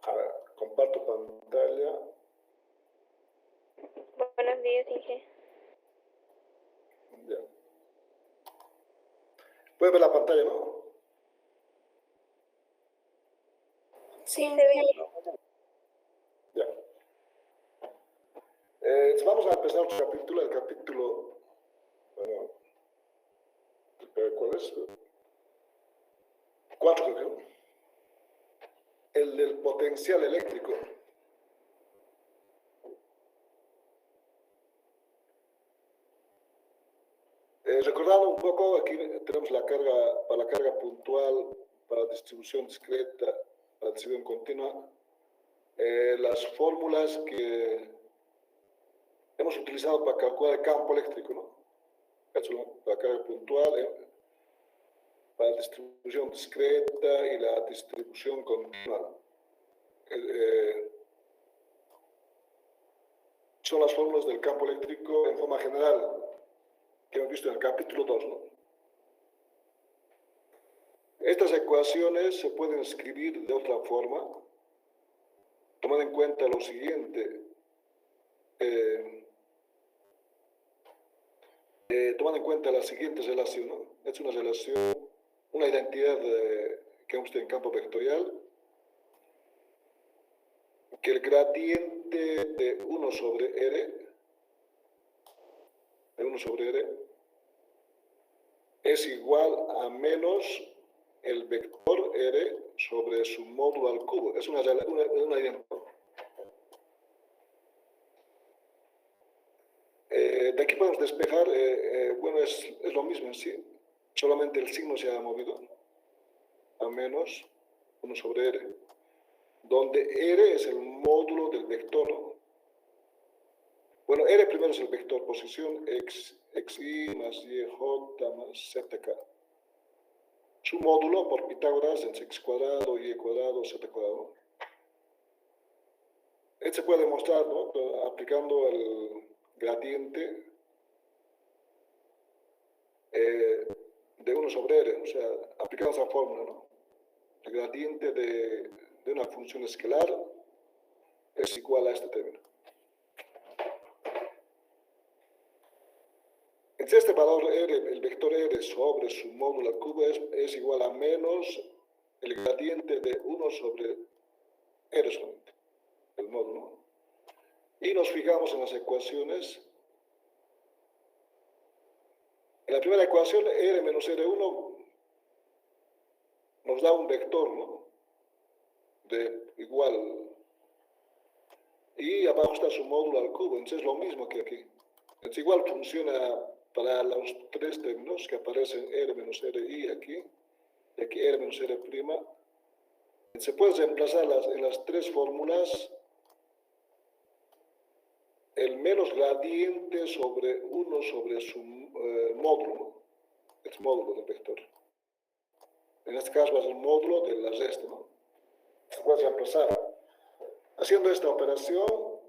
A ver, comparto pantalla. Buenos días, Inge. Ya. ¿Puedes ver la pantalla, no? Sí, se ve. Ya. Vamos a empezar otro capítulo, el capítulo, bueno, ¿cuál es? 4, creo que, ¿no? El del potencial eléctrico. Recordando un poco, aquí tenemos la carga, para la carga puntual, para distribución discreta, para distribución continua, las fórmulas que hemos utilizado para calcular el campo eléctrico, ¿no? Para carga puntual, para distribución discreta y la distribución continua. Son las fórmulas del campo eléctrico en forma general, que hemos visto en el capítulo 2, ¿no? Estas ecuaciones se pueden escribir de otra forma, tomando en cuenta lo siguiente. Tomando en cuenta la siguiente relación, ¿no? Es una relación, una identidad que hemos visto en campo vectorial, que el gradiente de 1 sobre R, es igual a menos el vector R sobre su módulo al cubo. Es una identidad. De aquí podemos despejar, bueno, es lo mismo en sí, solamente el signo se ha movido a menos 1 sobre R, donde R es el módulo del vector, ¿no? Bueno, R primero es el vector posición, xi más yj más zk. Su módulo por Pitágoras es x cuadrado, y cuadrado, z cuadrado. Esto se puede demostrar, ¿no? Aplicando el gradiente de 1 sobre R, o sea, aplicando esa fórmula, ¿no? El gradiente de una función escalar es igual a este término. Entonces este valor R, el vector R sobre su módulo al cubo es igual a menos el gradiente de 1 sobre R solamente, el módulo. Y nos fijamos en las ecuaciones. En la primera ecuación, R menos R1 nos da un vector, ¿no? De igual. Y abajo está su módulo al cubo, entonces es lo mismo que aquí. Entonces igual funciona para los tres términos que aparecen R menos RI aquí, y aquí R menos R'. Se puede reemplazar en las tres fórmulas el menos gradiente sobre 1 sobre su módulo, el módulo del vector. En este caso va a ser el módulo de la resta, ¿no? Se puede reemplazar. Haciendo esta operación,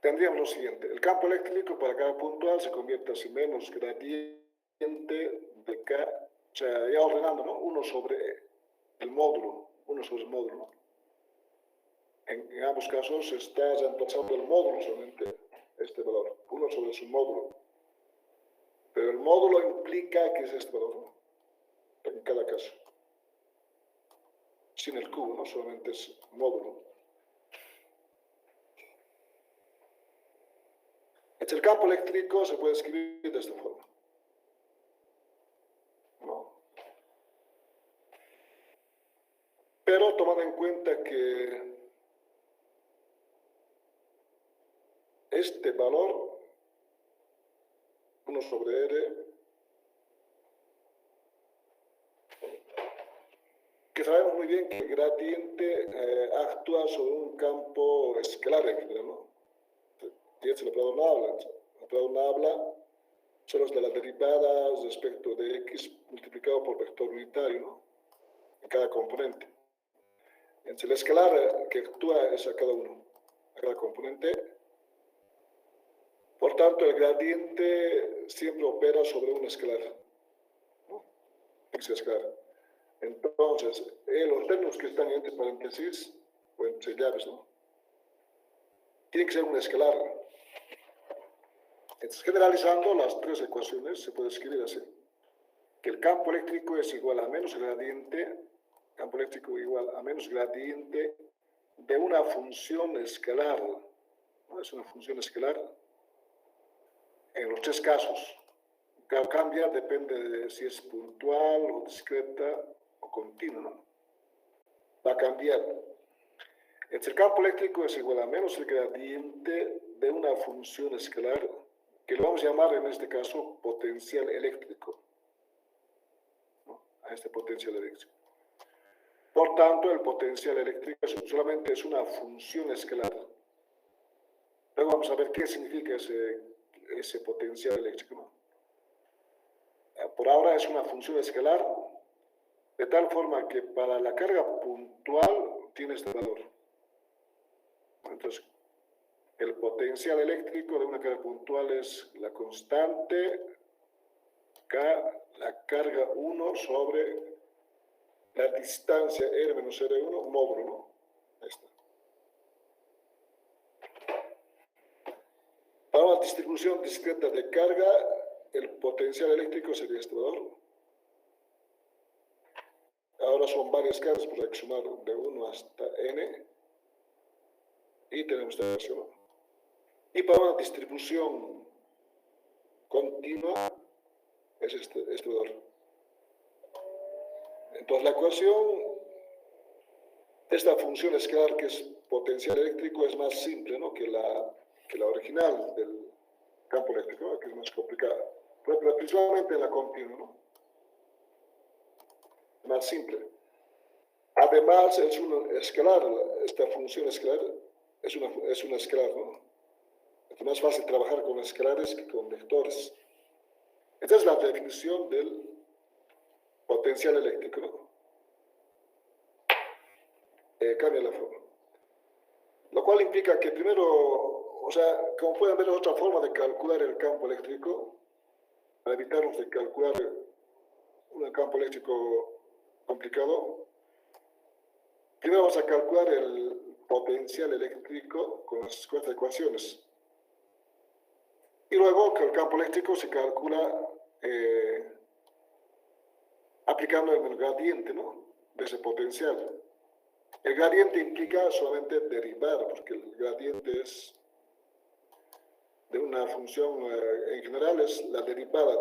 tendríamos lo siguiente. El campo eléctrico para cada puntual se convierte así menos gradiente de K, o sea, ya ordenando, ¿no? 1 sobre el módulo, 1 sobre el módulo, ¿no? En ambos casos se está reemplazando el módulo solamente, este valor, 1 sobre su módulo. Pero el módulo implica que es este valor, ¿no? En cada caso. Sin el cubo, ¿no? Solamente es módulo. El campo eléctrico se puede escribir de esta forma, ¿no? Pero tomando en cuenta que este valor, 1 sobre R, que sabemos muy bien que el gradiente actúa sobre un campo escalar en general, ¿no? Y el operador no habla. El operador no habla solo es de la derivada respecto de x multiplicado por vector unitario, ¿no? En cada componente. Entonces el escalar que actúa es a cada uno, a cada componente. Por tanto, el gradiente siempre opera sobre un escalar, ¿no? X escalar. Entonces, los términos que están entre paréntesis, o entre llaves, ¿no? Tienen que ser un escalar. Entonces, generalizando las tres ecuaciones, se puede escribir así. Que el campo eléctrico es igual a menos gradiente, campo eléctrico igual a menos gradiente de una función escalar, ¿no? Es una función escalar en los tres casos. Cambia, depende de si es puntual o discreta o continua, ¿no? Va a cambiar. El campo eléctrico es igual a menos el gradiente de una función escalar que lo vamos a llamar en este caso potencial eléctrico, ¿no? A este potencial eléctrico. Por tanto, el potencial eléctrico solamente es una función escalar. Luego vamos a ver qué significa ese potencial eléctrico, ¿no? Por ahora es una función escalar, de tal forma que para la carga puntual tiene este valor. Entonces, el potencial eléctrico de una carga puntual es la constante K, la carga 1 sobre la distancia R menos R1 módulo, ¿no? Ahí está. Para una distribución discreta de carga, el potencial eléctrico sería este valor. Ahora son varias cargas, pues hay que sumar de 1 hasta n. Y tenemos esta ecuación. Y para una distribución continua, es este valor. Entonces la ecuación, esta función escalar que es potencial eléctrico es más simple, ¿no? que la original del campo eléctrico, ¿no? Que es más complicada. Pero principalmente en la continua, ¿no? Más simple. Además es un escalar, esta función escalar es una escalar, ¿no? Es más fácil trabajar con escalares que con vectores. Esta es la definición del potencial eléctrico, ¿no? Cambia la forma. Lo cual implica que primero, o sea, como pueden ver, es otra forma de calcular el campo eléctrico, para evitarnos de calcular un campo eléctrico complicado. Primero vamos a calcular el potencial eléctrico con las ecuaciones. Y luego que el campo eléctrico se calcula aplicando el gradiente, ¿no? De ese potencial. El gradiente implica solamente derivar, porque el gradiente es de una función, en general es la derivada.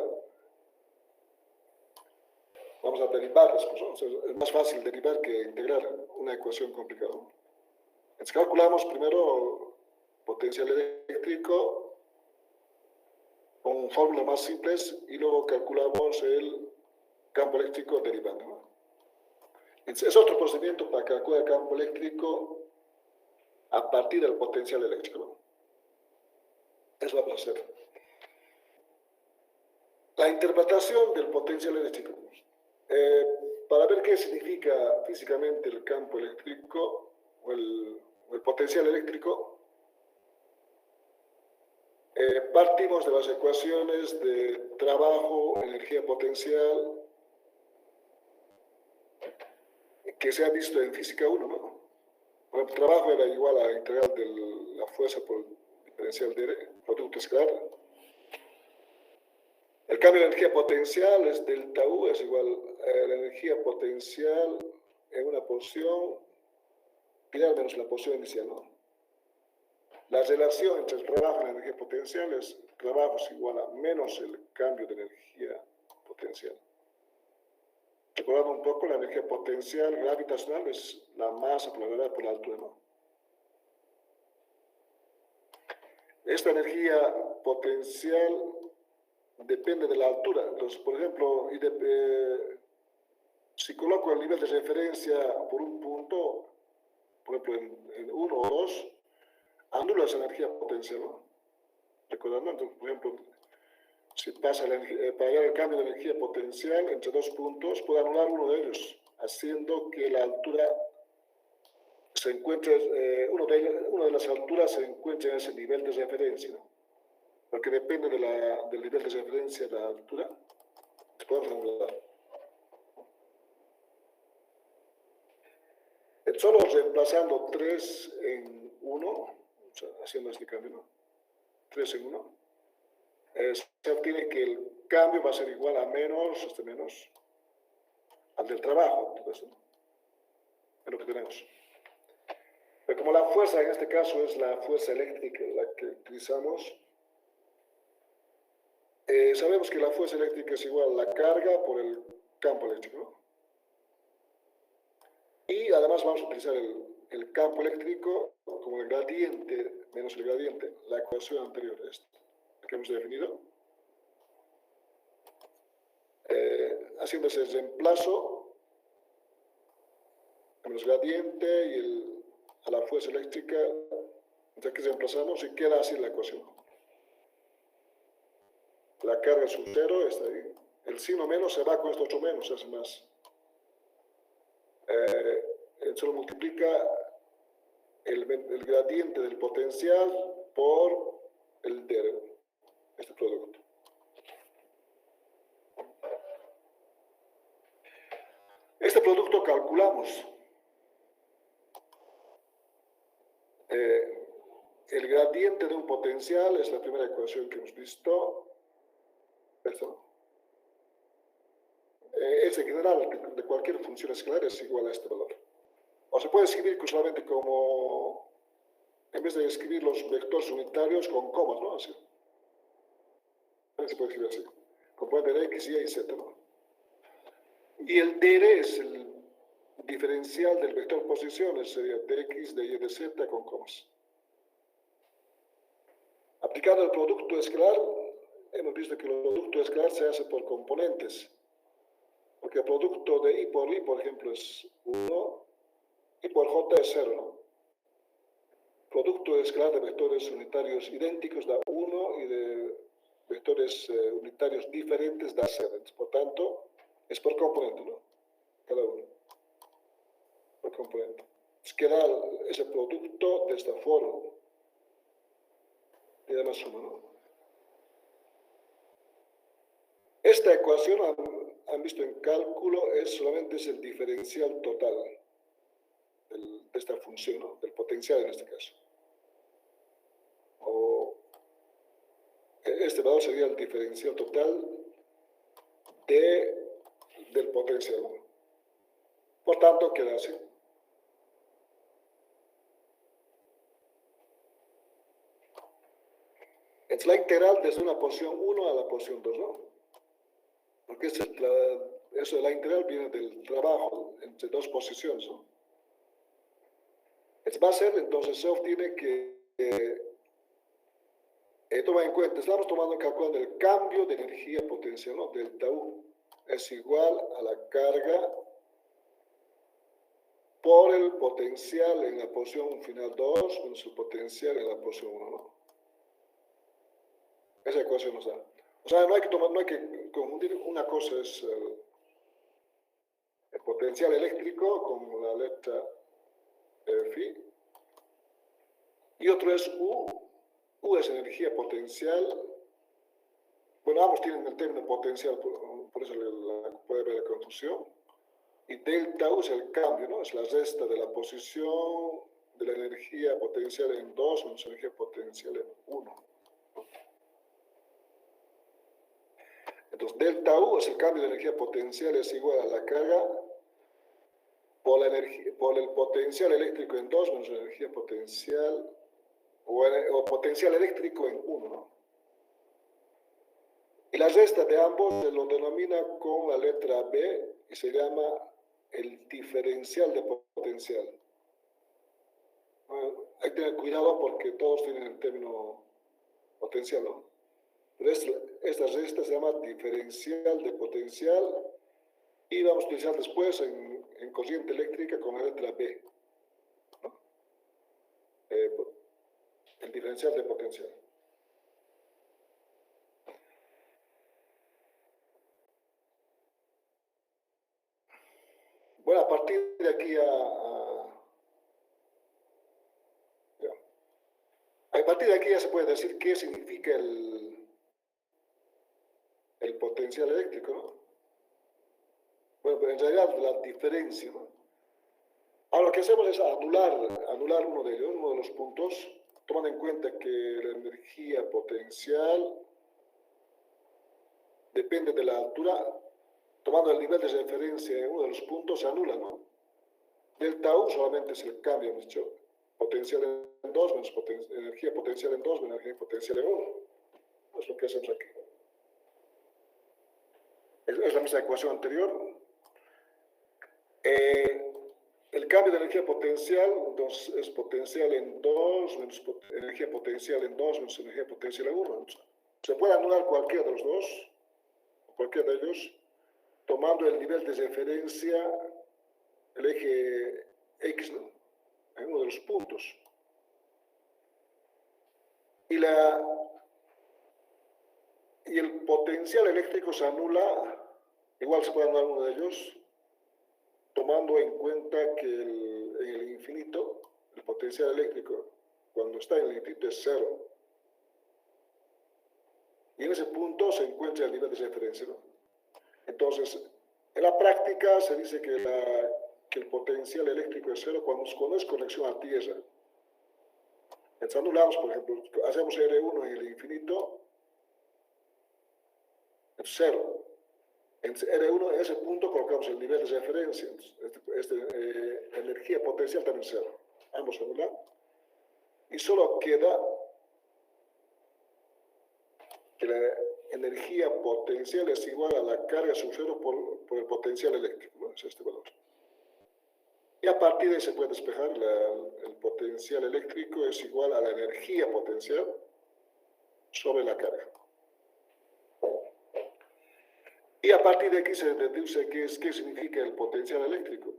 Vamos a derivar después, ¿no? O sea, es más fácil derivar que integrar una ecuación complicada. Entonces calculamos primero potencial eléctrico con fórmulas más simples y luego calculamos el campo eléctrico derivando, ¿no? Entonces, es otro procedimiento para calcular el campo eléctrico a partir del potencial eléctrico, ¿no? Eso vamos a hacer. La interpretación del potencial eléctrico. Para ver qué significa físicamente el campo eléctrico o el potencial eléctrico, partimos de las ecuaciones de trabajo, energía potencial, que se ha visto en física 1, ¿no? El trabajo era igual a la integral de la fuerza por diferencial de producto escalar. El cambio de energía potencial es delta U, es igual a la energía potencial en una porción final menos la porción inicial, ¿no? La relación entre el trabajo y la energía potencial es trabajo es igual a menos el cambio de energía potencial. Recordando un poco, la energía potencial gravitacional es la masa por la gravedad por la altura, ¿no? Esta energía potencial depende de la altura. Entonces, por ejemplo, si coloco el nivel de referencia por un punto, por ejemplo, en 1 o 2, anula esa energía potencial, ¿no? Recordando, entonces, por ejemplo, si pasa para hallar el cambio de energía potencial entre dos puntos, puedo anular uno de ellos, haciendo que la altura se encuentre, una de las alturas se encuentre en ese nivel de referencia, ¿no? Porque depende del nivel de referencia de la altura, se puede anular. Solo reemplazando 3 en 1, o sea, haciendo este cambio, ¿no? 3 en 1, se obtiene que el cambio va a ser igual a menos, menos, al del trabajo, entonces, ¿no? Es lo que tenemos. Pero como la fuerza en este caso es la fuerza eléctrica la que utilizamos, sabemos que la fuerza eléctrica es igual a la carga por el campo eléctrico, ¿no? Y además vamos a utilizar el campo eléctrico como el gradiente menos el gradiente, la ecuación anterior a esta que hemos definido. Haciendo ese reemplazo menos gradiente y a la fuerza eléctrica, ya que reemplazamos y queda así la ecuación. La carga sub 0 está ahí. El signo menos se va con este otro menos, se hace más. Solo multiplica el gradiente del potencial por el de este producto. Este producto calculamos. El gradiente de un potencial es la primera ecuación que hemos visto. Esto. Es en general de cualquier función escalar es igual a este valor. O se puede escribir solamente como, en vez de escribir los vectores unitarios con comas, ¿no? Así. Se puede escribir así. Componente de x, y z, ¿no? Y el dr es el diferencial del vector posiciones, sería dx, de y, de z con comas. Aplicando el producto escalar, hemos visto que el producto escalar se hace por componentes. Porque el producto de I, por ejemplo, es 1, y por J es 0, ¿no? Producto escalar de vectores unitarios idénticos da 1 y de vectores unitarios diferentes da 0. Por tanto, es por componente, ¿no? Cada uno. Por componente. Queda ese producto de esta forma. Y además suma, ¿no? Esta ecuación, han visto en cálculo, solamente es el diferencial total de esta función, ¿no? Del potencial en este caso. Este valor sería el diferencial total del potencial, ¿no? Por tanto, queda así. Es la integral desde una posición 1 a la posición 2, ¿no? Porque eso de la integral viene del trabajo entre dos posiciones, ¿no? Va a ser, entonces, se obtiene que, toma en cuenta, estamos calculando el cambio de energía potencial, ¿no? Delta U es igual a la carga por el potencial en la posición final 2 menos el potencial en la posición 1, ¿no? Esa ecuación nos da. O sea, no hay que confundir. Una cosa es el potencial eléctrico con la letra phi. Y otro es U. U es energía potencial. Bueno, ambos tienen el término potencial, por eso puede haber la confusión. Y delta U es el cambio, ¿no? Es la resta de la posición de la energía potencial en 2 menos energía potencial en 1. Entonces, delta U es el cambio de energía potencial, es igual a la carga por el potencial eléctrico en 2 menos la energía potencial, o potencial eléctrico en 1, ¿no? Y la resta de ambos se lo denomina con la letra B y se llama el diferencial de potencial. Bueno, hay que tener cuidado porque todos tienen el término potencial, ¿no? Pero esta resta se llama diferencial de potencial y vamos a utilizar después en corriente eléctrica con la letra B, ¿no? El diferencial de potencial. Bueno, a partir de aquí a partir de aquí ya se puede decir qué significa el potencial eléctrico, ¿no? Bueno, pero en realidad la diferencia, ¿no? Ahora lo que hacemos es anular uno de ellos, uno de los puntos, tomando en cuenta que la energía potencial depende de la altura, tomando el nivel de referencia en uno de los puntos, se anula, ¿no? Delta U solamente es el cambio, hemos dicho, potencial en 2 menos energía potencial en 2 menos energía potencial en 1. Es lo que hacemos aquí. Es la misma ecuación anterior. El cambio de energía potencial, entonces, es potencial en 2 menos energía potencial en 2 menos energía potencial en 1. Se puede anular cualquiera de los dos, cualquiera de ellos, tomando el nivel de referencia, el eje X, ¿no? En uno de los puntos. Y el potencial eléctrico se anula, igual se puede anular uno de ellos, tomando en cuenta que en el infinito, el potencial eléctrico, cuando está en el infinito, es 0. Y en ese punto se encuentra el nivel de referencia, ¿no? Entonces, en la práctica se dice que el potencial eléctrico es 0 cuando es conexión a tierra. Entonces anulamos, por ejemplo, hacemos R1 en el infinito, es 0. En R1, en ese punto, colocamos el nivel de referencia. Energía potencial también 0. Ambos anulan. Y solo queda que la energía potencial es igual a la carga sub 0 por el potencial eléctrico, ¿no? Es este valor. Y a partir de ahí se puede despejar el potencial eléctrico es igual a la energía potencial sobre la carga. Y a partir de aquí se deduce qué significa el potencial eléctrico.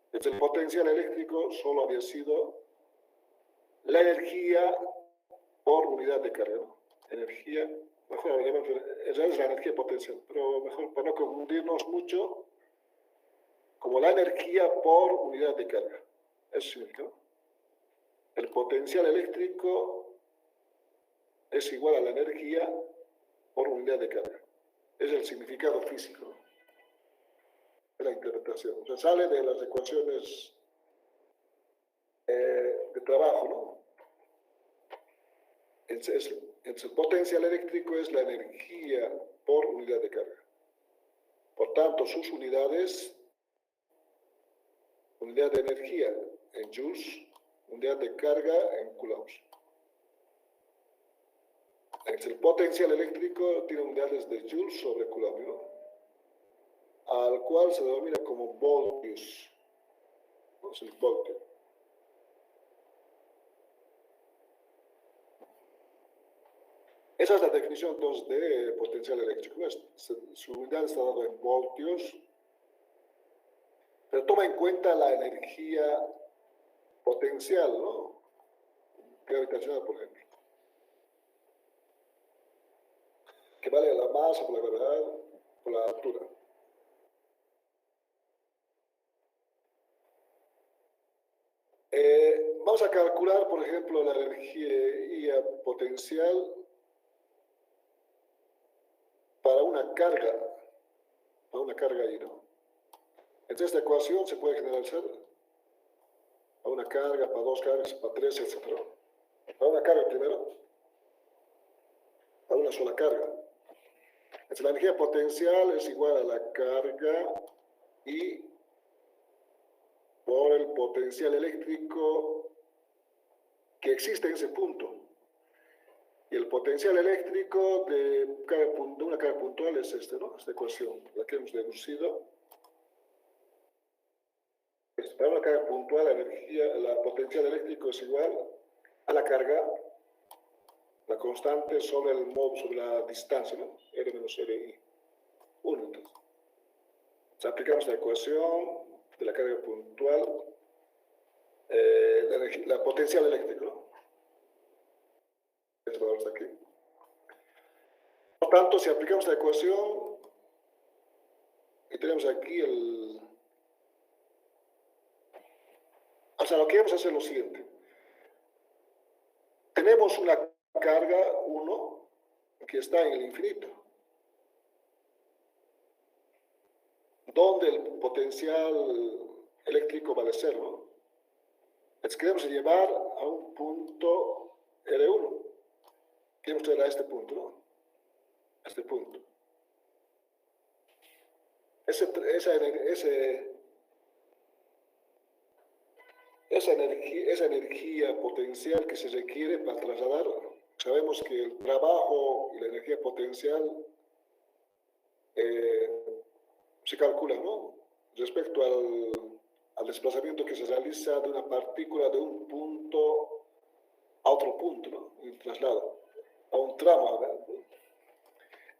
Entonces, el potencial eléctrico solo había sido la energía por unidad de carga, ¿no? Energía, mejor esa es la energía potencial, pero mejor para no confundirnos mucho, como la energía por unidad de carga. Eso significa, ¿no? El potencial eléctrico es igual a la energía por unidad de carga. Es el significado físico, ¿no? De la interpretación. O sea, sale de las ecuaciones de trabajo, ¿no? El potencial eléctrico es la energía por unidad de carga. Por tanto, sus unidades, unidad de energía en joules, unidad de carga en coulombs. El potencial eléctrico tiene unidades de joules sobre coulomb, ¿no? Al cual se denomina como voltios. ¿No? Es el voltio. Esa es la definición entonces de potencial eléctrico. Su unidad está dada en voltios, pero toma en cuenta la energía potencial, ¿no? Gravitacional, por ejemplo, que vale a la masa por la gravedad, por la altura. Vamos a calcular, por ejemplo, la energía potencial para una carga I, ¿no? Entonces esta ecuación se puede generalizar para una carga, para dos cargas, para tres, etc. Para una carga primero, para una sola carga. Entonces la energía potencial es igual a la carga I por el potencial eléctrico que existe en ese punto. Y el potencial eléctrico de una carga puntual es ¿no? Esta ecuación, la que hemos deducido. Para una carga puntual, la potencial eléctrico es igual a la carga, la constante sobre el modo, sobre la distancia, ¿no? R menos RI. 1, entonces. Aplicamos la ecuación de la carga puntual, la potencial eléctrico, ¿no? Este valor está aquí. Por tanto, si aplicamos la ecuación y tenemos aquí o sea, lo que vamos a hacer es lo siguiente. Tenemos una carga 1 que está en el infinito, donde el potencial eléctrico vale 0, ¿no? Entonces queremos llevar a un punto R1. Queremos traer a este punto, ¿no? A este punto. Esa energía potencial que se requiere para trasladar, sabemos que el trabajo y la energía potencial se calcula, ¿no? Respecto al desplazamiento que se realiza de una partícula de un punto a otro punto, ¿no? El traslado, a un tramo, ¿verdad?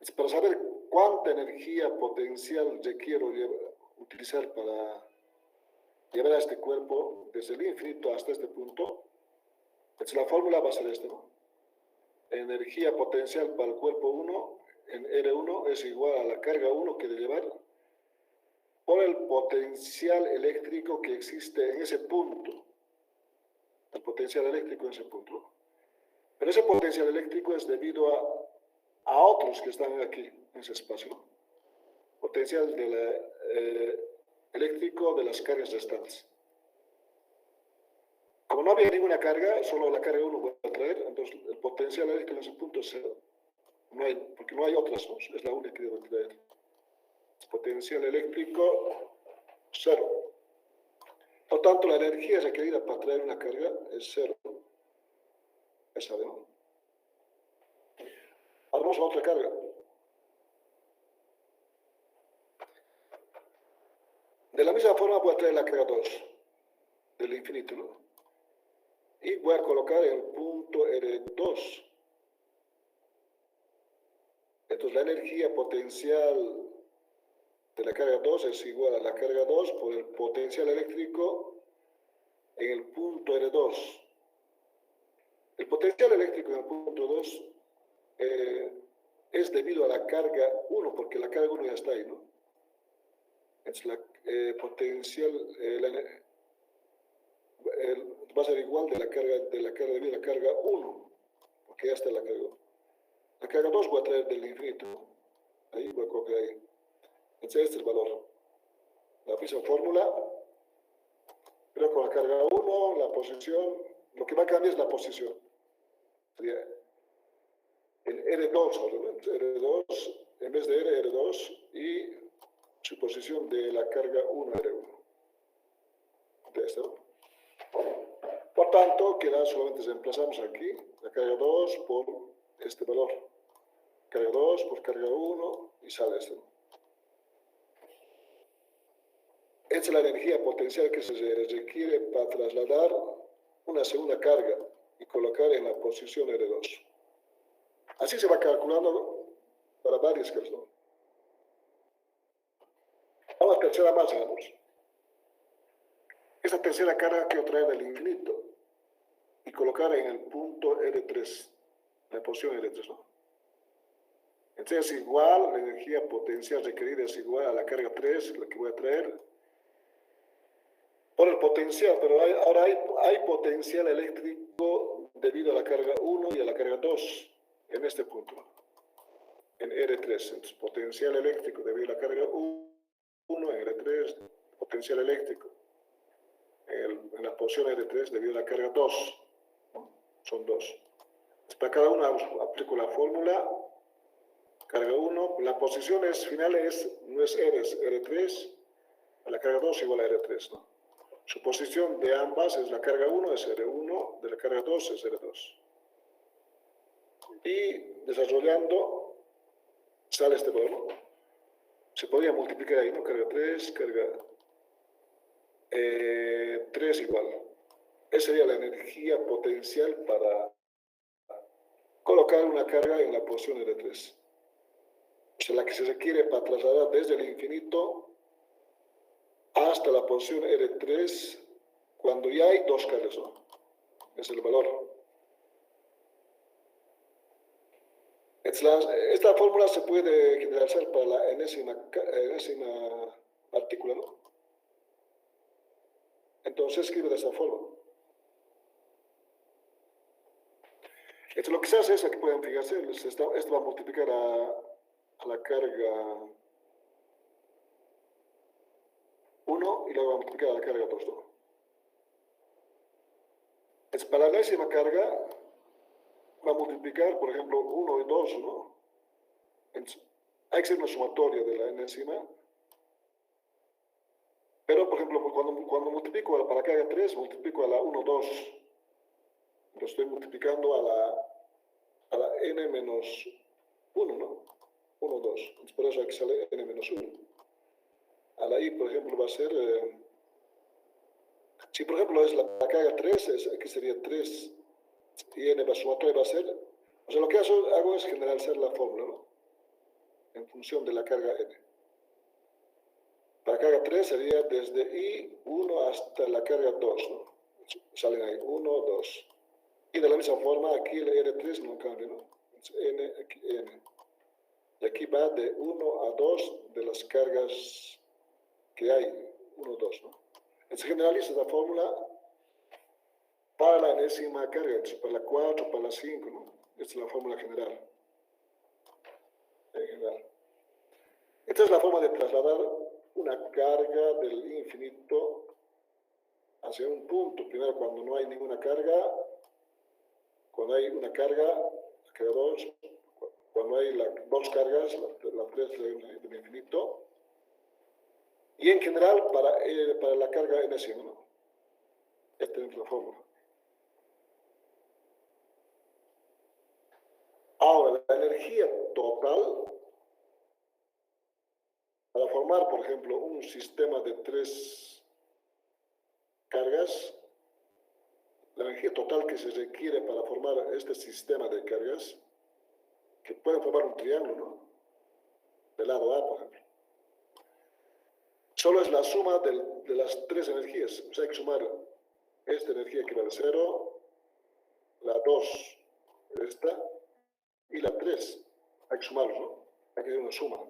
Es para saber cuánta energía potencial requiero utilizar para llevar a este cuerpo desde el infinito hasta este punto. Entonces la fórmula va a ser esta, ¿no? Energía potencial para el cuerpo 1 en R1 es igual a la carga 1 que de llevar por el potencial eléctrico que existe en ese punto. El potencial eléctrico en ese punto. Pero ese potencial eléctrico es debido a otros que están aquí, en ese espacio. Potencial eléctrico de las cargas restantes. Como no había ninguna carga, solo la carga 1 voy a traer, entonces el potencial eléctrico en ese punto es 0. Porque no hay otras, ¿no? Es la única que debo traer. Potencial eléctrico 0. Por tanto, la energía requerida para traer una carga es 0. Esa, ¿no? Ahora vamos a otra carga. De la misma forma voy a traer la carga 2 del infinito, ¿no? Y voy a colocar el punto R2. Entonces la energía potencial de la carga 2 es igual a la carga 2 por el potencial eléctrico en el punto R2. El potencial eléctrico en el punto 2 es debido a la carga 1, porque la carga 1 ya está ahí, ¿no? Es la potencial, va a ser igual de la carga de la carga 1, porque ya está la carga 1. La carga 2 voy a traer del infinito, ¿no? Ahí voy a colocar ahí. Entonces este es el valor. La misma fórmula, pero con la carga 1, la posición, lo que va a cambiar es la posición. Sería el R2, obviamente, R2, en vez de R, R2, y su posición de la carga 1, R1. De esta, ¿no? Por tanto, queda solamente reemplazamos aquí la carga 2 por este valor. Carga 2 por carga 1 y sale esto, ¿no? Esta es la energía potencial que se requiere para trasladar una segunda carga y colocar en la posición R2. Así se va calculando para varias cargas, ¿no? Vamos a la tercera más, vamos. Esta tercera carga quiero traer del infinito y colocar en el punto R3, en la posición R3, ¿no? Entonces es igual, la energía potencial requerida es igual a la carga 3, la que voy a traer, por el potencial, pero ahora hay potencial eléctrico debido a la carga 1 y a la carga 2 en este punto, en R3. Entonces, potencial eléctrico debido a la carga 1 en R3, potencial eléctrico en la posición R3 debido a la carga 2, ¿no? Son 2. Para cada una aplico la fórmula, carga 1, la posición final no es R, es R3, a la carga 2 igual a R3, ¿no? Su posición de ambas es la carga 1 es R1, de la carga 2 es R2. Y desarrollando sale este valor, ¿no? Se podría multiplicar ahí, ¿no? Carga 3, carga 3 igual. Esa sería la energía potencial para colocar una carga en la posición R3. O sea, la que se requiere para trasladar desde el infinito hasta la posición R3 cuando ya hay dos cargas, ¿no? Es el valor. Esta fórmula se puede generalizar para la enésima partícula, ¿no? Entonces escribe de esta forma. Lo que se hace es, aquí pueden fijarse, esto va a multiplicar a la carga 1 y luego va a multiplicar a la carga 2, ¿no? Es para la enésima carga, va a multiplicar, por ejemplo, 1 y 2, ¿no? Entonces, hay que hacer una sumatoria de la enésima. Pero, por ejemplo, cuando multiplico para la carga 3, multiplico a la 1, 2. Lo estoy multiplicando a la n menos 1, ¿no? 1, 2. Entonces, por eso aquí sale n menos 1. A la i, por ejemplo, va a ser... si, por ejemplo, es la carga 3, aquí sería 3 y n va sumatoria va a ser... O sea, lo que hago es generalizar la fórmula, ¿no? En función de la carga n. Para carga 3 sería desde I1 hasta la carga 2, ¿no? Salen ahí 1, 2. Y de la misma forma, aquí el R3 no cambia, ¿no? N, aquí N. Y aquí va de 1 a 2 de las cargas que hay, 1, 2, ¿no? Se generaliza la fórmula para la enésima carga, para la 4, para la 5, ¿no? Esta es la fórmula general. Esta es la forma de trasladar una carga del infinito hacia un punto. Primero, cuando no hay ninguna carga, cuando hay una carga, carga 2, cuando hay dos cargas, la 3 del infinito, y en general para la carga enésima, ¿no? Esta es la fórmula. Ahora, la energía total, para formar, por ejemplo, un sistema de 3 cargas, la energía total que se requiere para formar este sistema de cargas, que pueden formar un triángulo, ¿no? Del lado A, por ejemplo. Solo es la suma de las 3 energías. O sea, hay que sumar esta energía que vale 0, la 2, esta, y la 3. Hay que sumarlos, ¿no? Hay que hacer una suma.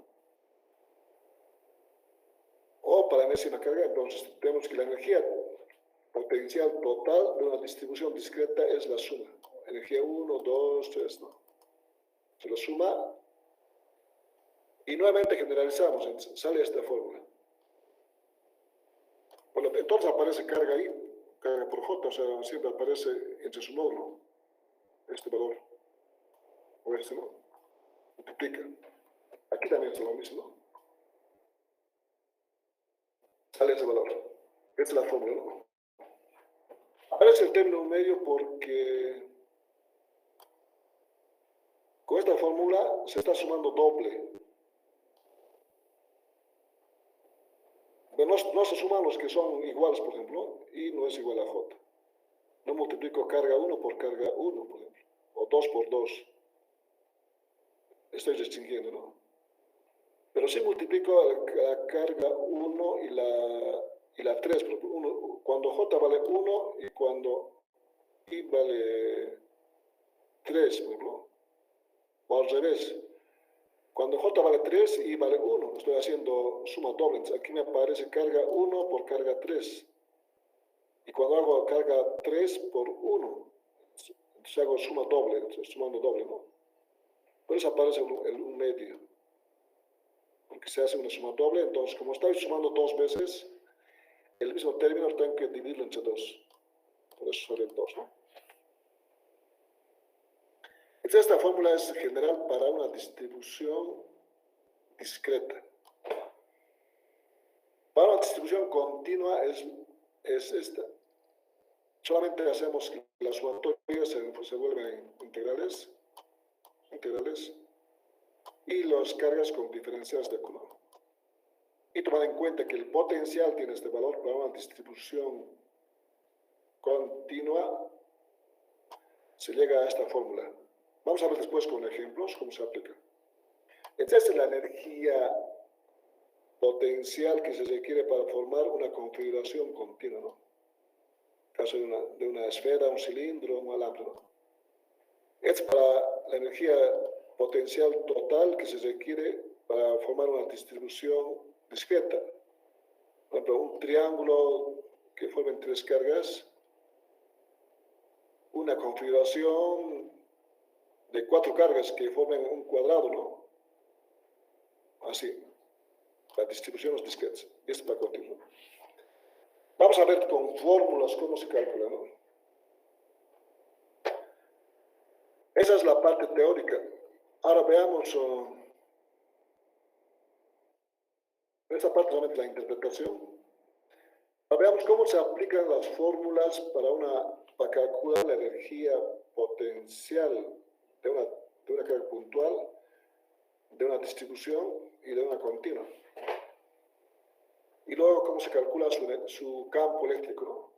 O para la enésima carga, entonces tenemos que la energía potencial total de una distribución discreta es la suma. Energía 1, 2, 3, ¿no? Se la suma y nuevamente generalizamos, sale esta fórmula. Bueno, entonces aparece carga I, carga por J, o sea, siempre aparece entre su módulo, este valor, o este, ¿no? Multiplica. Aquí también es lo mismo, ¿no? Sale ese valor. Esta es la fórmula, ¿no? Aparece el término medio porque con esta fórmula se está sumando doble. Pero no se suman los que son iguales, por ejemplo, y no es igual a J. No multiplico carga 1 por carga 1, por ejemplo, o 2 por 2. Estoy distinguiendo, ¿no? Pero sí multiplico la carga 1 y la 3, por ejemplo. Cuando J vale 1 y cuando I vale 3, por ejemplo. O al revés. Cuando J vale 3 y vale 1, estoy haciendo suma doble. Entonces aquí me aparece carga 1 por carga 3. Y cuando hago carga 3 por 1, entonces hago suma doble, entonces sumando doble, ¿no? Por eso aparece un medio. Porque se hace una suma doble, entonces como estoy sumando 2 veces, el mismo término tengo que dividirlo entre 2. Por eso sale el 2, ¿no? Entonces esta fórmula es general para una distribución discreta. Para una distribución continua es esta. Solamente hacemos que las sumatorias se vuelven integrales y las cargas con diferencias de color. Y tomar en cuenta que el potencial tiene este valor para una distribución continua, se llega a esta fórmula. Vamos a ver después con ejemplos cómo se aplica. Entonces, esta es la energía potencial que se requiere para formar una configuración continua, ¿no? En caso de una esfera, un cilindro, un alambre, ¿no? Es para la energía potencial total que se requiere para formar una distribución discreta. Por ejemplo, un triángulo que formen 3 cargas, una configuración de 4 cargas que formen un cuadrado, ¿no? Así, para distribuciones discretas. Esto para continuo. Vamos a ver con fórmulas cómo se calcula, ¿no? Esa es la parte teórica. Ahora veamos esa parte solamente la interpretación. Ahora veamos cómo se aplican las fórmulas para calcular la energía potencial de una carga puntual, de una distribución y de una continua. Y luego cómo se calcula su campo eléctrico, ¿no?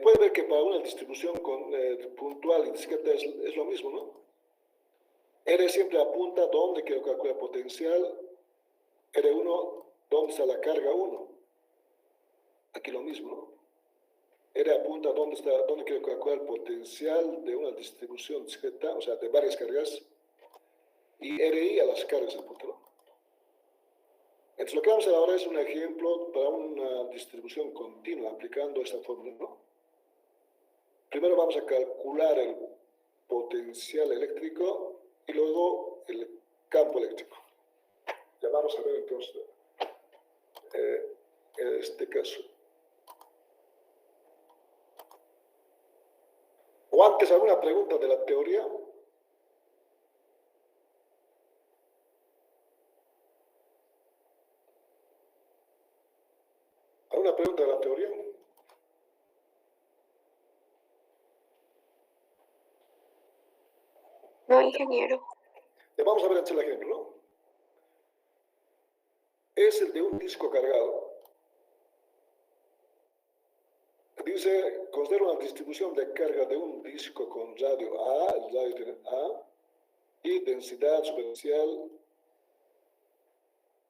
Puede ver que para una distribución puntual y discreta es lo mismo, ¿no? R siempre apunta dónde quiero calcular potencial, R1, dónde está la carga 1. Aquí lo mismo, ¿no? R apunta dónde quiero calcular el potencial de una distribución discreta, o sea, de varias cargas, y RI a las cargas apunta, ¿no? Entonces lo que vamos a hacer ahora es un ejemplo para una distribución continua aplicando esta fórmula, ¿no? Primero vamos a calcular el potencial eléctrico y luego el campo eléctrico. Ya vamos a ver entonces en este caso. O antes, ¿alguna pregunta de la teoría? ¿Alguna pregunta de la teoría? No, ingeniero. Ya vamos a ver el ejemplo, ¿no? Es el de un disco cargado. Dice, considera una distribución de carga de un disco con radio A, el radio tiene A, y densidad superficial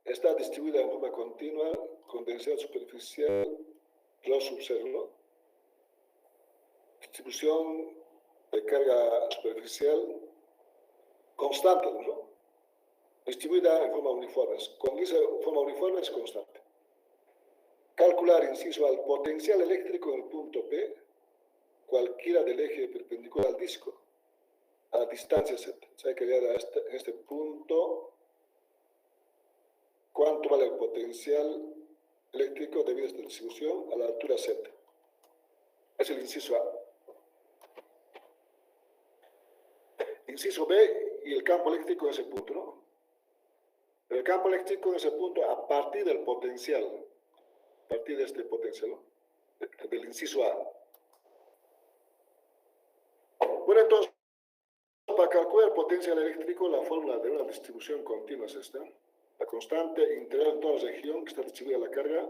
está distribuida en forma continua con densidad superficial rho sub 0, ¿no? Distribución de carga superficial constante, ¿no? Distribuida en forma uniforme. Cuando dice forma uniforme es constante. Calcular, inciso al potencial eléctrico en el punto P, cualquiera del eje perpendicular al disco, a la distancia Z. O sea, hay que llegar a este punto, cuánto vale el potencial eléctrico debido a esta distribución a la altura Z. Es el inciso A. Inciso B y el campo eléctrico en ese punto, ¿no? El campo eléctrico en ese punto a partir del potencial, a partir de este potencial, ¿no? Del inciso A. Bueno, entonces, para calcular el potencial eléctrico, la fórmula de una distribución continua es esta. La constante integral en toda la región que está distribuida la carga,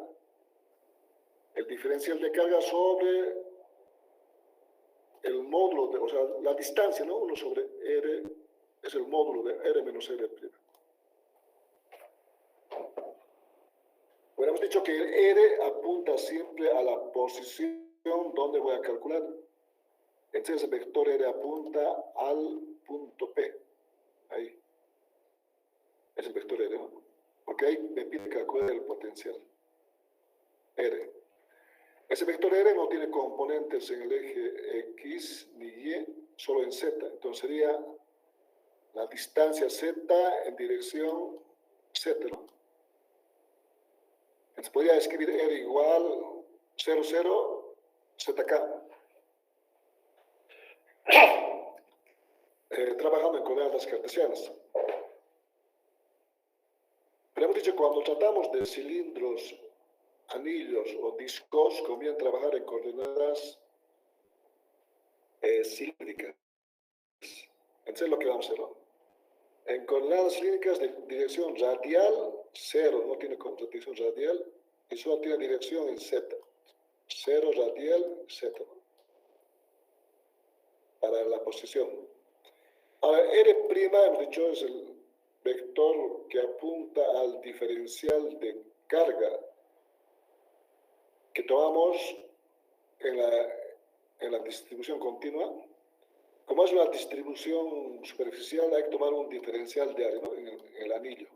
el diferencial de carga sobre el módulo, o sea, la distancia, ¿no? 1 sobre R es el módulo de R menos R'. Bueno, hemos dicho que el R apunta siempre a la posición donde voy a calcular. Entonces el vector R apunta al punto P. Ahí. Es el vector R, ¿no? Porque ahí me pide calcular el potencial. R. Ese vector R no tiene componentes en el eje X ni Y, solo en Z. Entonces sería la distancia Z en dirección Z, ¿no? Entonces podría escribir R igual 0, 0, ZK. Trabajando en coordenadas cartesianas. Pero hemos dicho que cuando tratamos de cilindros, anillos o discos, conviene trabajar en coordenadas cilíndricas. Entonces lo que vamos a hacer, ¿no? En coordenadas cilíndricas de dirección radial, 0, no tiene dirección radial, y solo tiene dirección en Z. 0 radial, Z, ¿no? Para la posición. Ahora, R', hemos dicho, es el vector que apunta al diferencial de carga que tomamos en la distribución continua. Como es una distribución superficial, hay que tomar un diferencial de área, ¿no? En el anillo.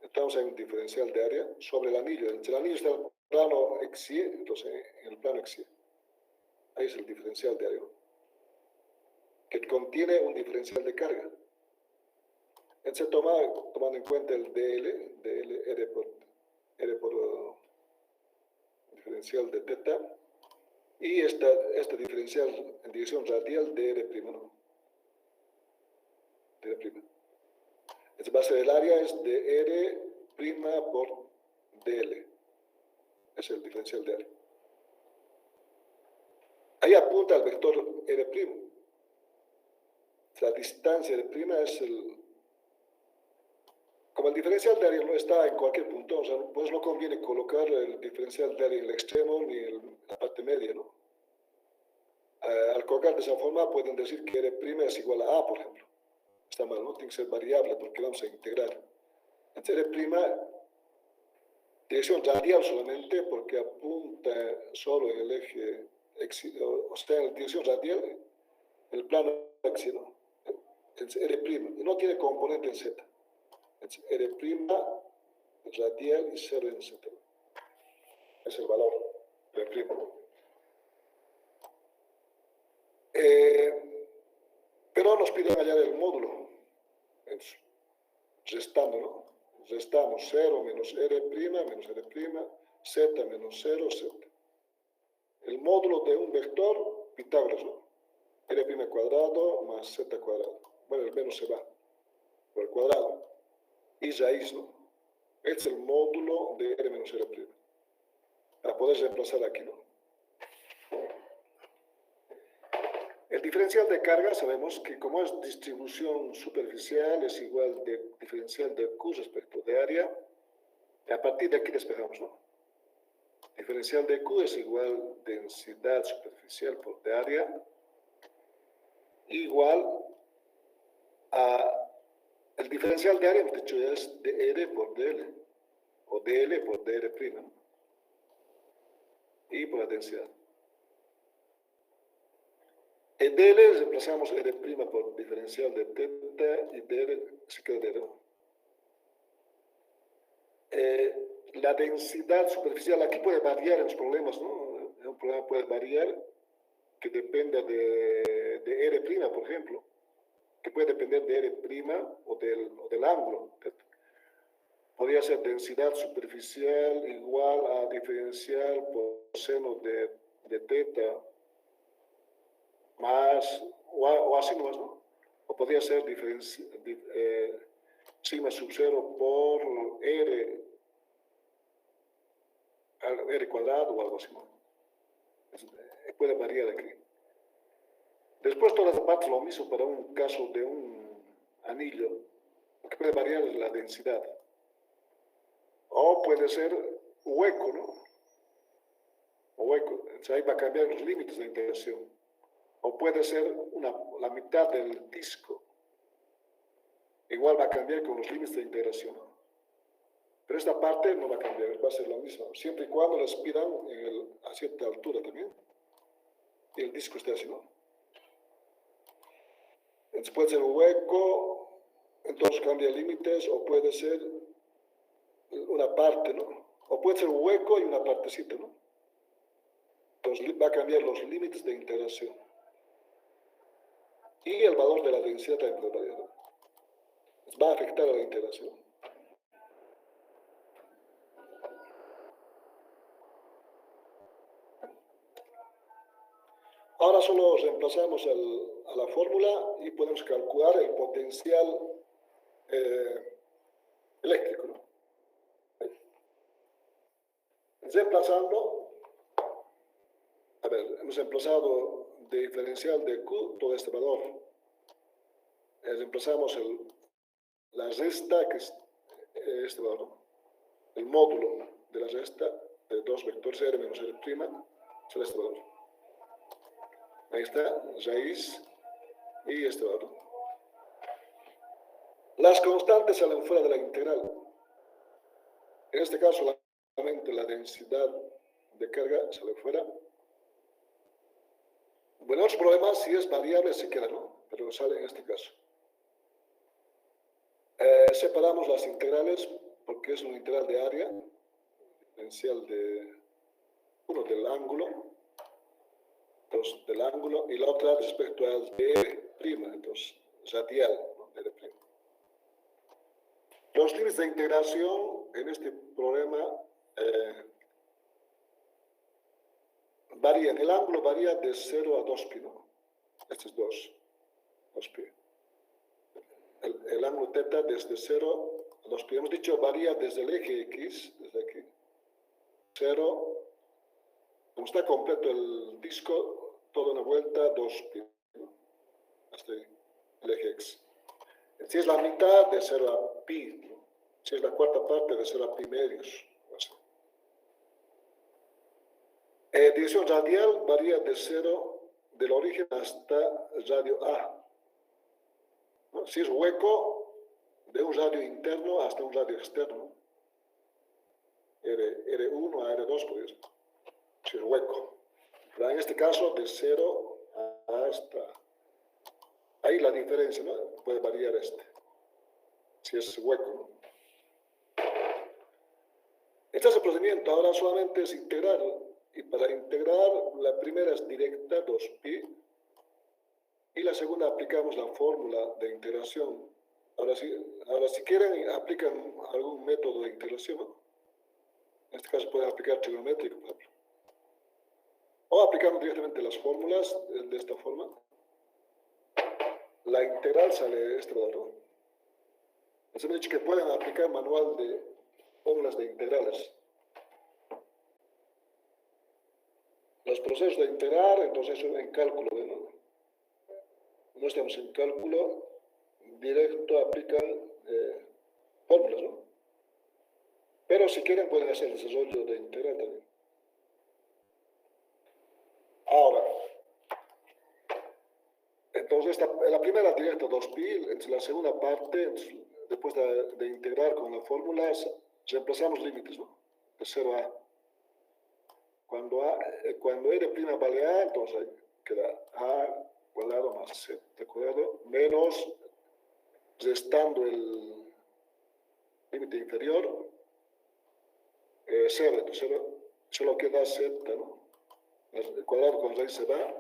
Estamos en un diferencial de área sobre el anillo. El anillo está en el plano XY, entonces en el plano XY. Ahí es el diferencial de área, ¿no? Que contiene un diferencial de carga. Se toma tomando en cuenta el dl r por diferencial de teta, y esta diferencial en dirección radial de r', ¿no? De r'. Entonces, base del área es de r' por dl. Es el diferencial de área. Ahí apunta al vector r'. La distancia r' es como el diferencial de área no está en cualquier punto, o sea, pues no conviene colocar el diferencial de área en el extremo ni en la parte media, ¿no? Al colocar de esa forma pueden decir que r' es igual a A, por ejemplo. Está mal, ¿no? Tiene que ser variable porque vamos a integrar. Entonces r', dirección radial solamente porque apunta solo en el eje, o sea, en la dirección radial, en el plano x, ¿no? Entonces r', y no tiene componente en z. Entonces r' radial y 0 en z. Es el valor de r'. Pero nos piden hallar el módulo. Entonces, restando, ¿no? Restamos 0 menos r', z menos 0, z. El módulo de un vector, Pitágoras, ¿no? R' cuadrado más z cuadrado. Bueno, el menos se va por el cuadrado. Y raíz, ¿no? Este es el módulo de r menos r'. Para poder reemplazar aquí, ¿no? El diferencial de carga sabemos que como es distribución superficial es igual de diferencial de Q respecto de área. Y a partir de aquí despejamos, ¿no? Diferencial de Q es igual densidad superficial por de área igual a el diferencial de área, hemos dicho, es de R por dl o dl por dr', ¿no? Y por la densidad. En dl reemplazamos r' por diferencial de teta y dr se queda dr. La densidad superficial aquí puede variar en los problemas, ¿no? Un problema puede variar que dependa de r', por ejemplo, que puede depender de r' o del ángulo. Podría ser densidad superficial igual a diferencial por seno de teta más, o así nomás, ¿no? O podría ser sigma sub 0 por r cuadrado o algo así, ¿no? Puede variar aquí. Después todas las partes lo mismo para un caso de un anillo, que puede variar la densidad. O puede ser hueco, ¿no? O hueco, entonces ahí va a cambiar los límites de integración. O puede ser la mitad del disco. Igual va a cambiar con los límites de integración. Pero esta parte no va a cambiar, va a ser la misma, siempre y cuando les pidan a cierta altura también. Y el disco esté así, ¿no? Entonces puede ser hueco, entonces cambia límites, o puede ser una parte, ¿no? O puede ser hueco y una partecita, ¿no? Entonces va a cambiar los límites de integración. Y el valor de la densidad también puede variar, ¿no? Va a afectar a la integración. Ahora solo reemplazamos a la fórmula y podemos calcular el potencial eléctrico, ¿no? Reemplazando, a ver, hemos reemplazado de diferencial de Q todo este valor. Reemplazamos la resta, que es este valor, ¿no? El módulo de la resta de dos vectores r menos r', será este valor. Ahí está, raíz y este valor. Las constantes salen fuera de la integral. En este caso, solamente la densidad de carga sale fuera. Bueno, otros problemas, si es variable, se queda, ¿no? Pero sale en este caso. Separamos las integrales porque es una integral de área, diferencial de uno del ángulo, dos del ángulo, y la otra respecto al de R', entonces radial, ¿no? R'. Los límites de integración en este problema varían. El ángulo varía de 0 a 2pi, ¿no? Este es 2pi. El ángulo θ desde 0 a 2pi. Hemos dicho varía desde el eje X, desde aquí. 0, como está completo el disco, toda una vuelta, 2pi, ¿no? Hasta ahí, el eje X. Si es la mitad, de 0 a pi, ¿no? Si es la cuarta parte, de 0 a pi medios. Dirección radial varía de 0 del origen hasta radio A, ¿no? Si es hueco, de un radio interno hasta un radio externo. R1 a R2, por ejemplo. Si es hueco. Pero en este caso, de 0 hasta... Ahí la diferencia, ¿no? Puede variar si es hueco, ¿no? Este es el procedimiento. Ahora solamente es integrar. Y para integrar, la primera es directa, 2pi. Y la segunda aplicamos la fórmula de integración. Ahora si quieren, aplican algún método de integración, ¿no? En este caso pueden aplicar trigonométrico, por ejemplo. O aplicamos directamente las fórmulas de esta forma. La integral sale de este valor, ¿no? Les he dicho que pueden aplicar manual de fórmulas de integrales. Los procesos de integrar, entonces eso en cálculo, ¿no? No estamos en cálculo, directo aplican fórmulas, ¿no? Pero si quieren pueden hacer el desarrollo de integral también. Ahora, entonces la primera directa 2pi, la segunda parte, después de integrar con las fórmulas, reemplazamos límites, ¿no? De 0 a. Cuando R' vale A, entonces ahí queda A cuadrado más Z cuadrado menos, restando el límite inferior, 0, entonces solo queda Z, ¿no? El cuadrado con raíz se va,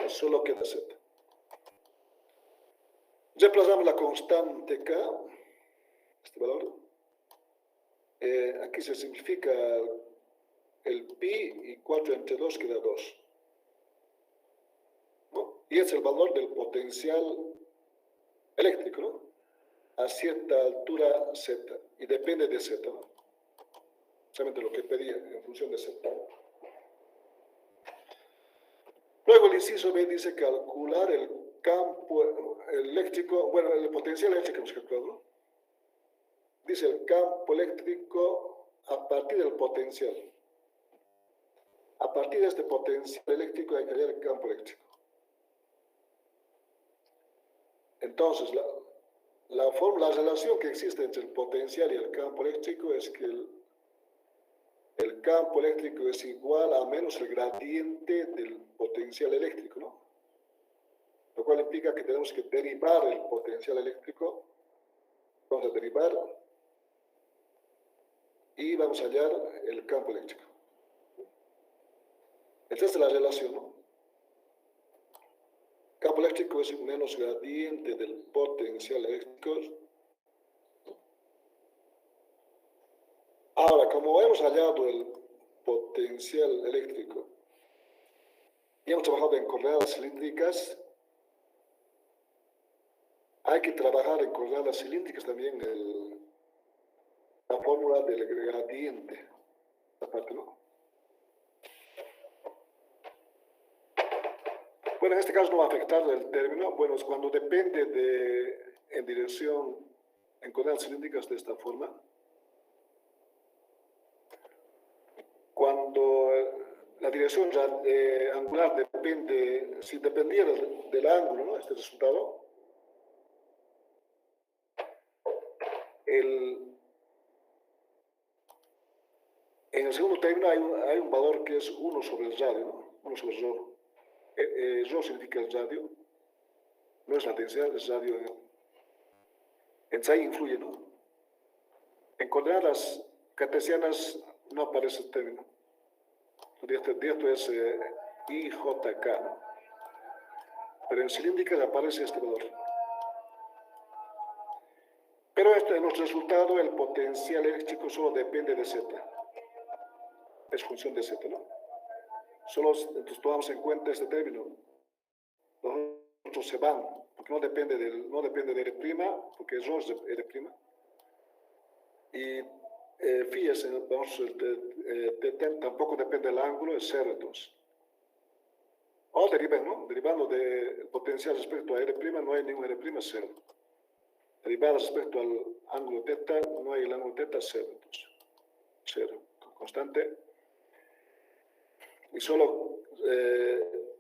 solo queda Z. Reemplazamos la constante K, este valor. Aquí se simplifica el pi y 4 entre 2 queda 2. ¿No? Y es el valor del potencial eléctrico, ¿no? A cierta altura Z. Y depende de Z, ¿no? Solamente lo que pedía en función de Z. Luego el inciso B dice calcular el campo eléctrico, bueno, el potencial eléctrico hemos calculado, ¿no? Dice el campo eléctrico a partir del potencial. A partir de este potencial eléctrico hay que hallar el campo eléctrico. Entonces, la relación que existe entre el potencial y el campo eléctrico es que el campo eléctrico es igual a menos el gradiente del potencial eléctrico, ¿no? Lo cual implica que tenemos que derivar el potencial eléctrico. Vamos a derivar y vamos a hallar el campo eléctrico. Esta es la relación, ¿no? Campo eléctrico es menos gradiente del potencial eléctrico. Ahora, como hemos hallado el potencial eléctrico y hemos trabajado en coordenadas cilíndricas, hay que trabajar en coordenadas cilíndricas también la fórmula del gradiente. Esta parte, ¿no? Bueno, en este caso no va a afectar el término. Bueno, es cuando depende en dirección, en coordenadas cilíndricas de esta forma. Cuando la dirección angular depende, si dependiera del ángulo, ¿no? Este resultado, en el segundo término hay un valor que es 1 sobre el radio, ¿no? 1 sobre el rho. Rho significa el radio, no es la densidad, es radio. Entonces ahí influye, ¿no? En coordenadas cartesianas no aparece el término. Esto es IJK, ¿no? Pero en cilíndricas aparece este valor. Pero en nuestro resultado el potencial eléctrico solo depende de Z. Es función de Z, ¿no? Solo entonces tomamos en cuenta este término. Los otros se van, porque no depende de R', porque es rho de R'. Y fíjese, tampoco depende del ángulo, es cero entonces. O derivan, ¿no? Derivando del potencial respecto a R', no hay ningún R', es cero. Derivada respecto al ángulo θ, no hay el ángulo θ, cero entonces. Cero, constante. Y solo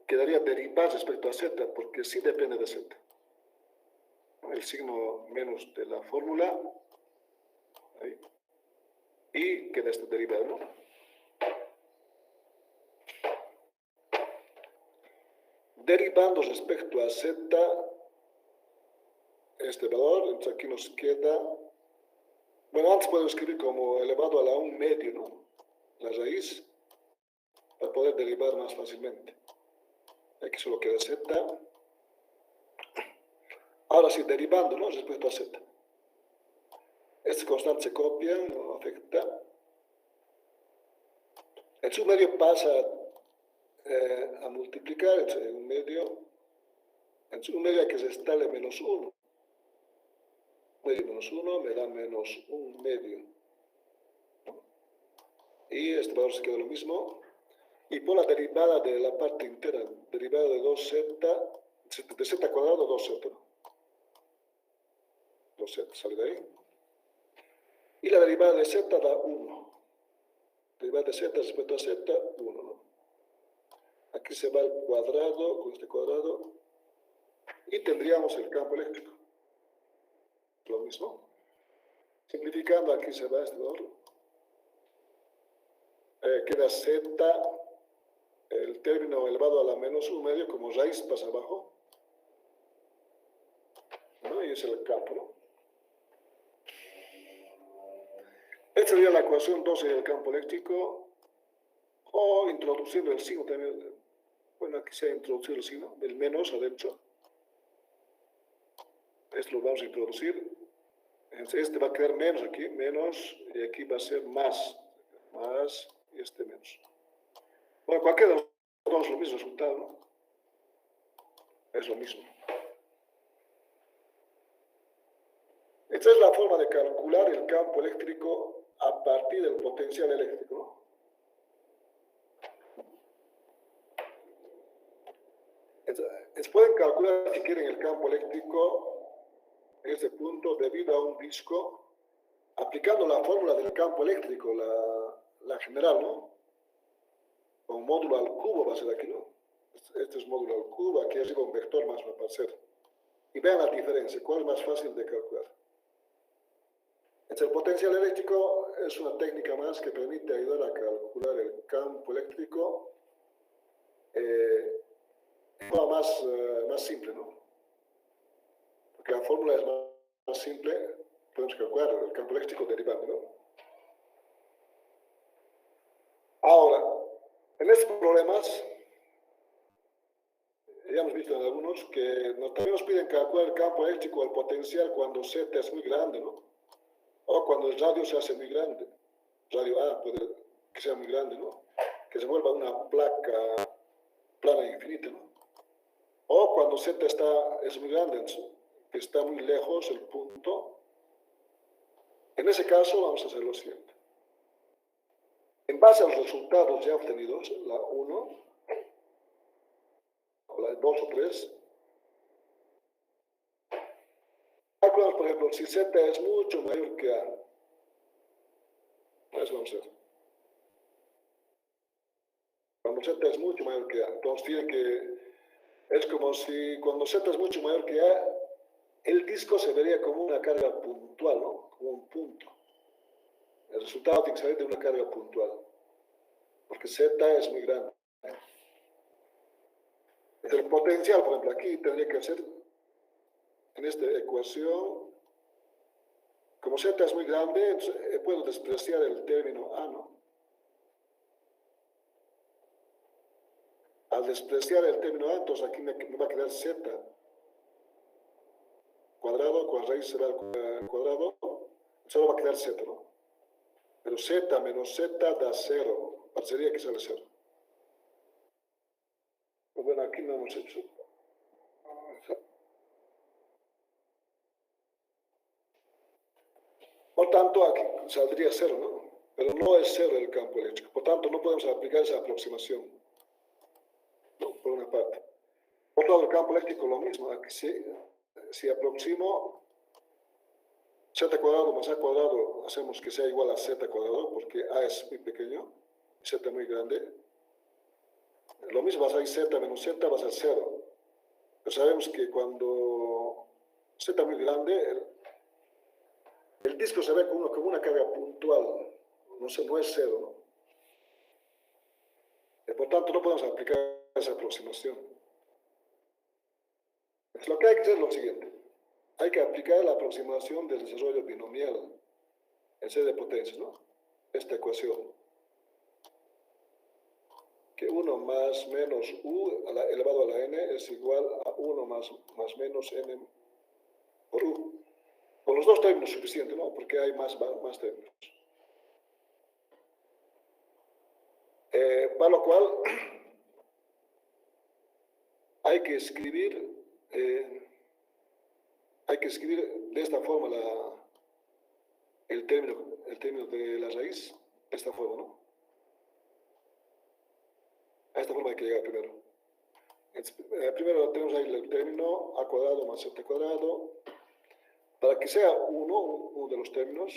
quedaría derivar respecto a Z, porque sí depende de Z. El signo menos de la fórmula, ahí, y queda este derivado, ¿no? Derivando respecto a Z, este valor, entonces aquí nos queda, bueno, antes puedo escribir como elevado a la 1 medio, ¿no? La raíz, para poder derivar más fácilmente. Aquí solo queda Z. Ahora sí, derivando, ¿no? Respecto a Z. Estas constantes se copian, no afecta. El submedio pasa a multiplicar entre un medio. En un medio hay que restarle menos 1. Medio menos 1 me da menos 1 medio. Y este valor se queda lo mismo. Y por la derivada de la parte entera, derivada de 2z, de z cuadrado, 2z, ¿no? 2z sale de ahí. Y la derivada de z da 1. Derivada de z respecto a z, 1, ¿no? Aquí se va el cuadrado con este cuadrado. Y tendríamos el campo eléctrico. Lo mismo. Simplificando, aquí se va este valor. Queda z, el término elevado a la menos 1 medio, como raíz pasa abajo. ¿No? Y es el campo, ¿no? Esta sería la ecuación 12 del campo eléctrico. O introduciendo el signo también. Bueno, aquí se ha introducido el signo del menos adentro. Esto lo vamos a introducir. Este va a quedar menos aquí, menos, y aquí va a ser más, y este menos. Bueno, cualquiera de los dos es lo mismo resultado, ¿no? Es lo mismo. Esta es la forma de calcular el campo eléctrico a partir del potencial eléctrico, ¿no? Entonces, pueden calcular si quieren el campo eléctrico en este punto debido a un disco aplicando la fórmula del campo eléctrico, la general, ¿no? Con módulo al cubo va a ser aquí, ¿no? Este es módulo al cubo, aquí arriba un vector más va a aparecer. Y vean la diferencia, ¿cuál es más fácil de calcular? Entonces, el potencial eléctrico es una técnica más que permite ayudar a calcular el campo eléctrico de forma más simple, ¿no? Porque la fórmula es más simple, podemos calcular el campo eléctrico derivando, ¿no? Ahora, en estos problemas, ya hemos visto en algunos que también nos piden calcular el campo eléctrico, el potencial cuando Z es muy grande, ¿no? O cuando el radio se hace muy grande. Radio A puede que sea muy grande, ¿no? Que se vuelva una placa plana e infinita, ¿no? O cuando Z es muy grande, que está muy lejos el punto. En ese caso vamos a hacer lo siguiente. En base a los resultados ya obtenidos, la 1, o la 2 o 3, calculamos, por ejemplo, si Z es mucho mayor que A. Eso vamos a hacer. Cuando Z es mucho mayor que A. Entonces tiene que... Es como si cuando Z es mucho mayor que A, el disco se vería como una carga puntual, ¿no? Como un punto. El resultado tiene que salir de una carga puntual. Porque Z es muy grande. El potencial, por ejemplo, aquí tendría que ser, en esta ecuación, como Z es muy grande, entonces puedo despreciar el término A, ¿no? Al despreciar el término A, entonces aquí me va a quedar Z cuadrado, con la raíz será al cuadrado, solo va a quedar z, ¿no? Pero z menos z da 0, parecería que sale 0. Bueno, aquí no hemos hecho. Por tanto, aquí saldría 0, ¿no? Pero no es 0 el campo eléctrico. Por tanto, no podemos aplicar esa aproximación, ¿no? Por una parte. Por todo el campo eléctrico lo mismo. Aquí si aproximo z cuadrado más a cuadrado, hacemos que sea igual a z cuadrado, porque a es muy pequeño, z muy grande. Lo mismo va a ser z menos z va a ser 0. Pero sabemos que cuando z muy grande, el disco se ve como una carga puntual, no es 0, ¿no? Por tanto, no podemos aplicar esa aproximación. Lo que hay que hacer es lo siguiente. Hay que aplicar la aproximación del desarrollo binomial en serie de potencias, ¿no? Esta ecuación. Que 1 más menos u elevado a la n es igual a 1 más menos n por u. Con los dos términos suficiente, ¿no? Porque hay más términos. Para lo cual hay que escribir de esta forma el término de la raíz, de esta forma, ¿no? A esta forma hay que llegar primero. Primero tenemos ahí el término a cuadrado más z cuadrado. Para que sea uno de los términos,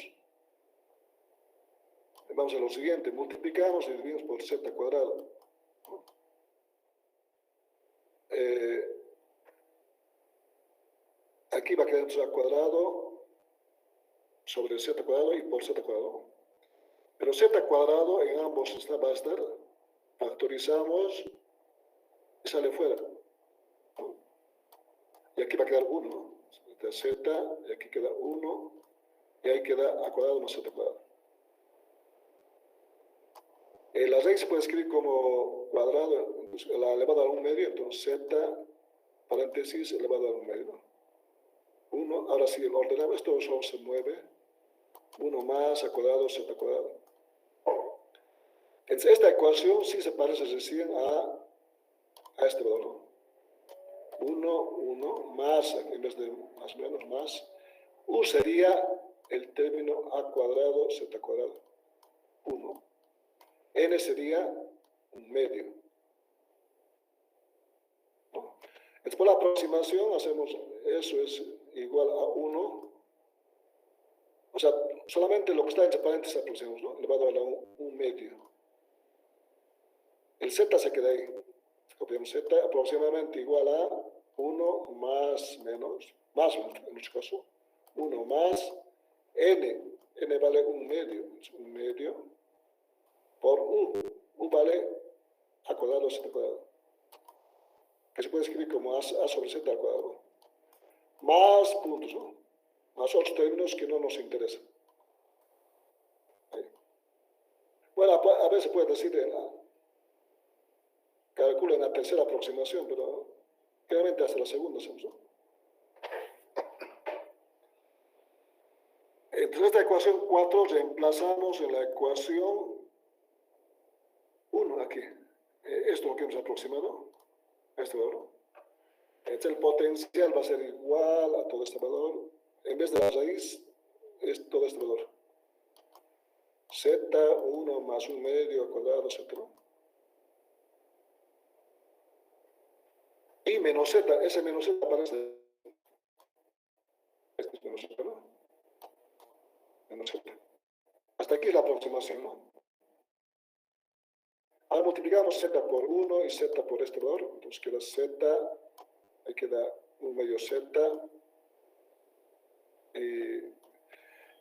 vamos a lo siguiente, multiplicamos y dividimos por z cuadrado. Aquí va a quedar z cuadrado sobre z cuadrado y por z cuadrado. Pero z cuadrado en ambos va a estar, factorizamos y sale fuera. Y aquí va a quedar 1. Z, y aquí queda 1, y ahí queda a cuadrado más z cuadrado. La raíz se puede escribir como cuadrado, la elevado a 1 medio, entonces z, paréntesis, elevado a 1 medio. 1, ahora sí, el ordenado, esto solo se mueve. 1 más a cuadrado, z cuadrado. Entonces, esta ecuación sí se parece recién a este valor, ¿no? 1 más, en vez de más menos, más. U sería el término a cuadrado, z cuadrado. 1. N sería un medio. ¿No? Entonces, por la aproximación, hacemos eso es igual a 1. O sea, solamente lo que está entre paréntesis aproximamos, ¿no? Elevado a un medio. El z se queda ahí. Copiamos z aproximadamente igual a 1 más menos en nuestro caso, 1 más n vale un medio, por u vale a cuadrado z cuadrado, que se puede escribir como a sobre z al cuadrado, más puntos, ¿no? Más otros términos que no nos interesan. Ahí. Bueno, a veces puede decir, calcula en la tercera aproximación, pero claramente hasta la segunda hacemos, ¿no? Entonces, esta ecuación 4 reemplazamos en la ecuación 1 aquí. Esto es lo que hemos aproximado, este valor. Entonces, el potencial va a ser igual a todo este valor. En vez de la raíz, es todo este valor. Z1 más 1 medio al cuadrado, etc. Y menos z, ese menos z aparece. Este es menos z, ¿no? Menos z. Hasta aquí es la aproximación, ¿no? Ahora multiplicamos z por 1 y z por este valor. Entonces queda z, ahí queda 1 medio z.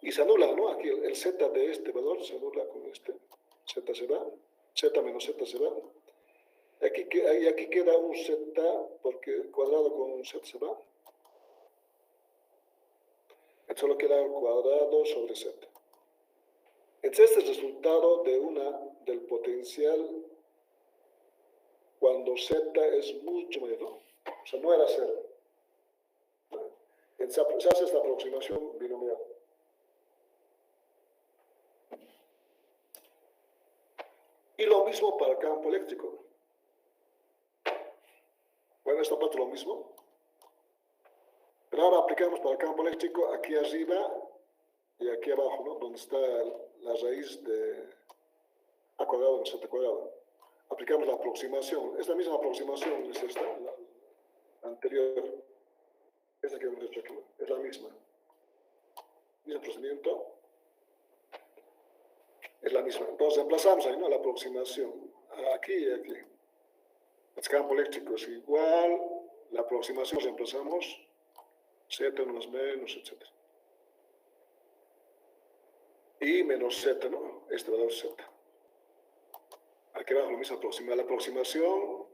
Y se anula, ¿no? Aquí el z de este valor se anula con este. Z se va. Z menos z se va. Y aquí queda un z, porque el cuadrado con un z se va. Solo queda el cuadrado sobre z. Entonces, este es el resultado del potencial cuando z es mucho mayor, ¿no? O sea, no era 0. Se hace esta aproximación binomial. Y lo mismo para el campo eléctrico. Bueno, esta parte lo mismo. Pero ahora aplicamos para el campo eléctrico aquí arriba y aquí abajo, ¿no? Donde está la raíz de A cuadrado en Z cuadrado. Aplicamos la aproximación. Es la misma aproximación, es esta, la anterior. Esta que hemos hecho aquí, ¿no? Es la misma. Mismo procedimiento. Es la misma. Entonces reemplazamos ahí, ¿no? La aproximación. Aquí y aquí. El campo eléctrico es igual. La aproximación reemplazamos. Z más menos, etc. Y menos Z, ¿no? Este valor Z. Aquí abajo lo mismo, aproximar la aproximación.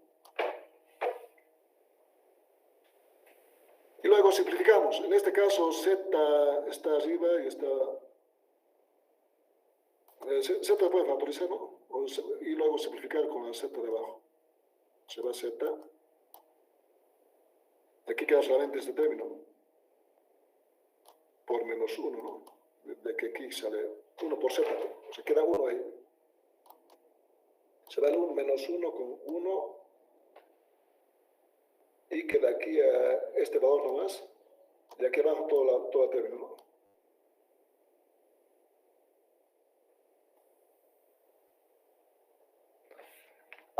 Y luego simplificamos. En este caso, Z está arriba y está... Z puede factorizar, ¿no? Y luego simplificar con la Z de abajo. Se va Z. Aquí queda solamente este término. Por menos 1, ¿no? De que aquí sale 1 por Z. O sea, queda 1 ahí. Se va el 1 menos 1 con 1. Y queda aquí este valor nomás. Y aquí abajo todo el término, ¿no?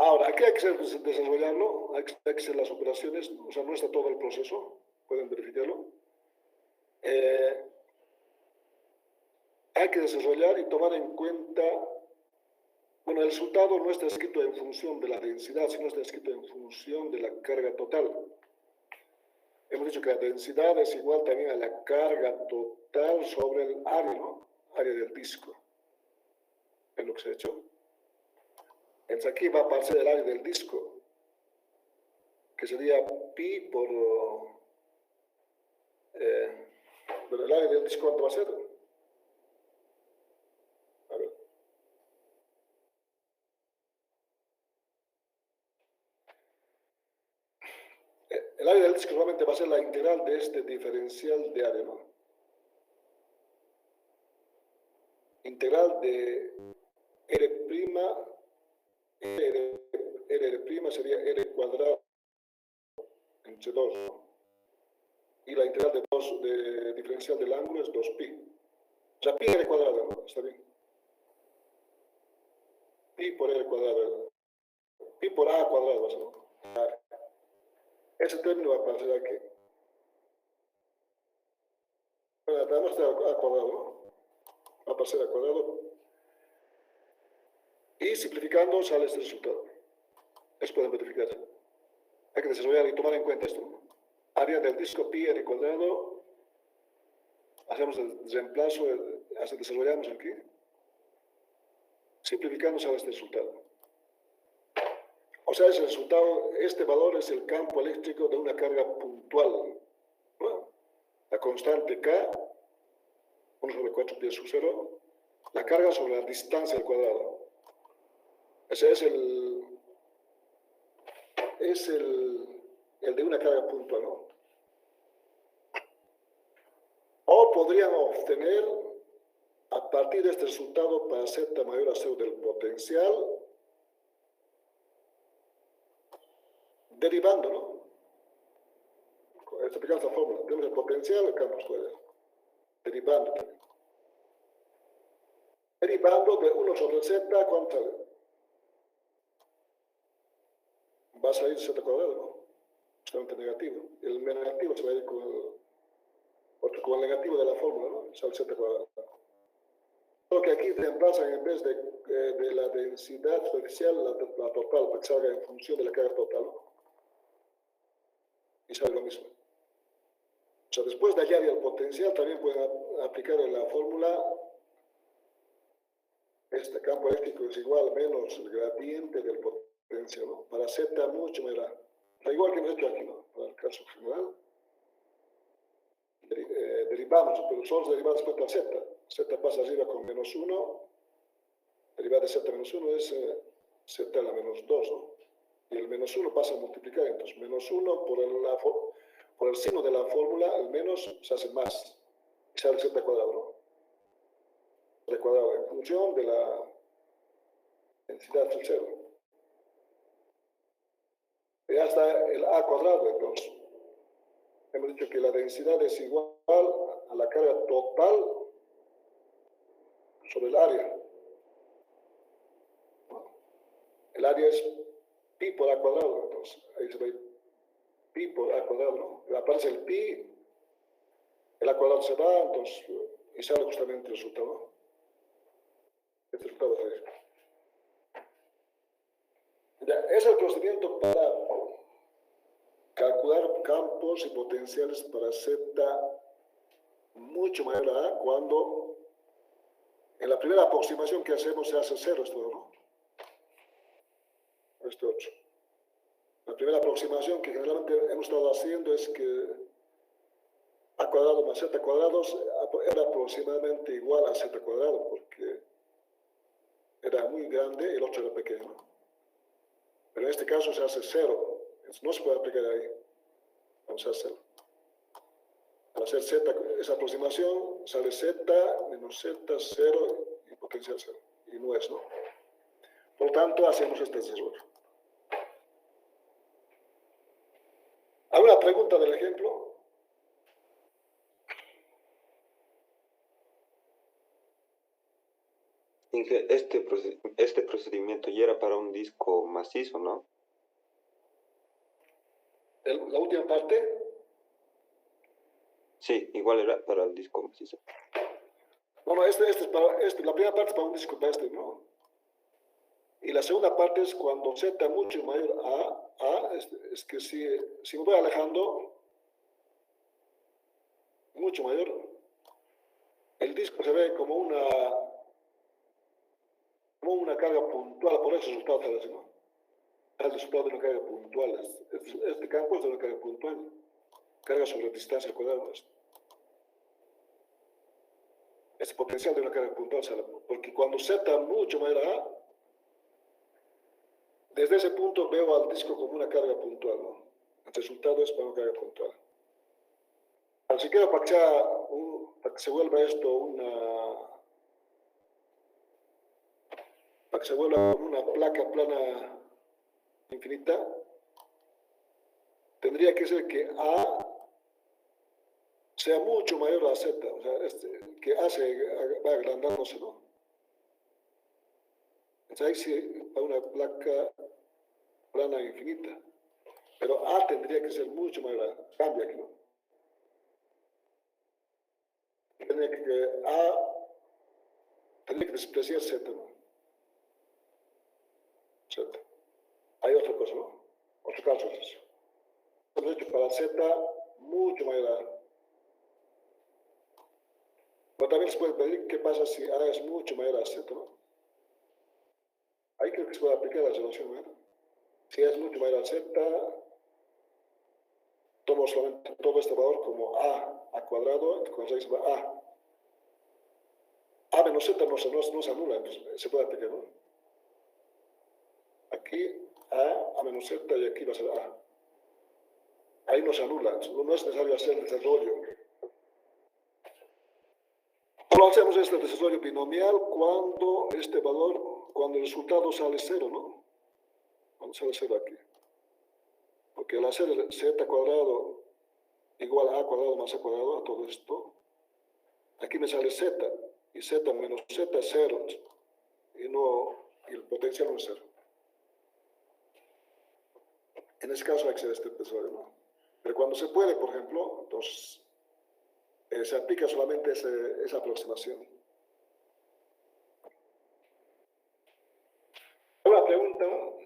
Ahora, aquí hay que desarrollarlo, hay que hacer las operaciones, o sea, no está todo el proceso, pueden verificarlo. Hay que desarrollar y tomar en cuenta, bueno, el resultado no está escrito en función de la densidad, sino está escrito en función de la carga total. Hemos dicho que la densidad es igual también a la carga total sobre el área, ¿no? Área del disco. Es lo que se ha hecho. Entonces aquí va a aparecer el área del disco, que sería pi por... pero el área del disco, ¿cuánto va a ser? A ver. El área del disco solamente va a ser la integral de este diferencial de área, ¿no? Integral de R', R' sería R cuadrado entre 2, ¿no? Y la integral de diferencial del ángulo es 2pi. O sea, pi R cuadrado, ¿no? Está bien. Pi por R cuadrado. Pi por A cuadrado, ¿va a ser, ¿no? Ese término va a aparecer aquí. Bueno, además está A cuadrado, ¿no? Va a aparecer A cuadrado. Y simplificando sale este resultado. Eso pueden verificar. Hay que desarrollar y tomar en cuenta esto, ¿no? Área del disco pi R cuadrado. Hacemos el reemplazo, desarrollamos aquí. Simplificando sale este resultado. O sea, ese resultado, este valor es el campo eléctrico de una carga puntual, ¿no? La constante K, 1 sobre 4 pi sub 0, la carga sobre la distancia al cuadrado. Ese es el de una carga puntual, ¿no? O podríamos obtener, a partir de este resultado, para Z mayor a 0 del potencial, derivando, ¿no? Aplicamos la fórmula. Tenemos el potencial, el campo escolar. Derivando también. Derivando de 1 sobre Z, ¿cuánto sale? Va a salir Z cuadrado, ¿no? Justamente negativo. El negativo se va a ir con el negativo de la fórmula, ¿no? Sale Z cuadrado. Lo que aquí reemplazan en vez de la densidad superficial, la total, para que salga en función de la carga total, ¿no? Y sale lo mismo. O sea, después de hallar el potencial, también pueden aplicar en la fórmula, este campo eléctrico es igual menos el gradiente del potencial, ¿no? Para Z mucho mayor. Igual que hemos hecho aquí, ¿no? Para el caso general. Derivamos, pero solo derivados después para Z. Z pasa arriba con menos 1. Derivada de Z menos 1 es Z a la menos 2, ¿no? Y el menos 1 pasa a multiplicar, entonces menos 1 por el signo de la fórmula, al menos se hace más. Y sale z cuadrado, ¿no? Z cuadrado en función de la densidad del cero. Ya está el a cuadrado, entonces. Hemos dicho que la densidad es igual a la carga total sobre el área. El área es pi por a cuadrado, entonces ahí se ve pi por a cuadrado, ¿no? Aparece el pi, el a cuadrado se va, entonces, y sale justamente el resultado, ¿no? Este resultado es ahí. Ya, es el procedimiento para calcular campos y potenciales para z mucho mayor a A cuando en la primera aproximación que hacemos se hace 0 esto, ¿no? Este 8. La primera aproximación que generalmente hemos estado haciendo es que a cuadrado más z cuadrado era aproximadamente igual a z cuadrado porque era muy grande y el 8 era pequeño. Pero en este caso se hace 0. No se puede aplicar ahí. Vamos a hacerlo. Al hacer z, esa aproximación, sale z menos z, 0 y potencial 0. Y no es, ¿no? Por lo tanto, hacemos este desarrollo. ¿Alguna pregunta del ejemplo? Inge, este procedimiento ya era para un disco macizo, ¿no? La última parte. Sí, igual era para el disco macizo. No, este es para la primera parte es para un disco para este, ¿no? Y la segunda parte es cuando z mucho mayor a es que si me voy alejando mucho mayor, el disco se ve como una carga puntual, por ese resultado sale así, ¿no? El resultado de una carga puntual. Este campo es de una carga puntual. Carga sobre distancia al cuadrado. Es potencial de una carga puntual, porque cuando z mucho mayor a A, desde ese punto veo al disco como una carga puntual, ¿no? El resultado es para una carga puntual. Así que para que se vuelva esto para que se vuelva una placa plana infinita, tendría que ser que A sea mucho mayor a Z, o sea, que A va agrandándose, ¿no? Entonces ahí sí va una placa plana infinita, pero A tendría que ser mucho mayor a, cambia aquí, ¿no? Tendría que despreciar Z, ¿no? Z. Hay otra cosa, ¿no? Otro caso es eso. Hemos hecho para Z mucho mayor a A. Pero también se puede pedir qué pasa si A es mucho mayor a Z, ¿no? Ahí creo que se puede aplicar la relación, ¿no? Si A es mucho mayor a Z, tomo solamente todo este valor como A cuadrado, entonces ahí se va A. A menos Z no se anula, entonces se puede aplicar, ¿no? Aquí A menos Z y aquí va a ser A. Ahí no se anula, no es necesario hacer el desarrollo. Solo hacemos este desarrollo binomial cuando cuando el resultado sale 0, ¿no? Cuando sale 0 aquí. Porque al hacer el z cuadrado igual a cuadrado más a cuadrado, a todo esto, aquí me sale z, y z menos z es 0, y el potencial no es 0. En ese caso hay que hacer este desarrollo, ¿no? Pero cuando se puede, por ejemplo, entonces se aplica solamente esa aproximación. Una pregunta, ¿no?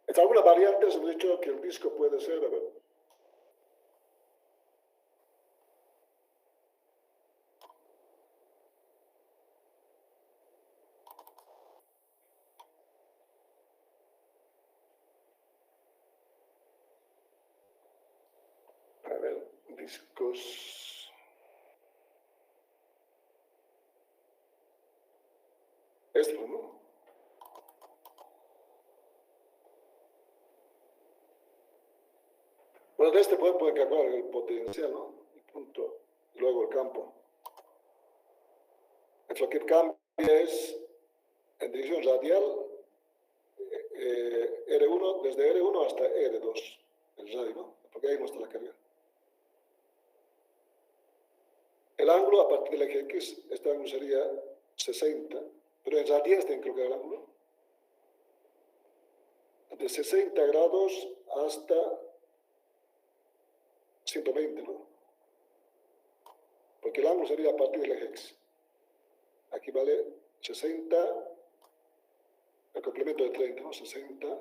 En algunas variantes hemos dicho que el disco puede ser, a ver. A ver, discos. este, ¿no? Bueno, de este pueden calcular el potencial, ¿no? El punto, y luego el campo. Entonces, lo que cambia es, en dirección radial, R1, desde R1 hasta R2, el radio, ¿no? Porque ahí no está la carga. El ángulo a partir del eje X, este ángulo sería 60, pero en radianes tienen que colocar el ángulo. De 60 grados hasta 120, ¿no? Porque el ángulo sería a partir del eje X. Aquí vale 60, el complemento de 30, ¿no? 60,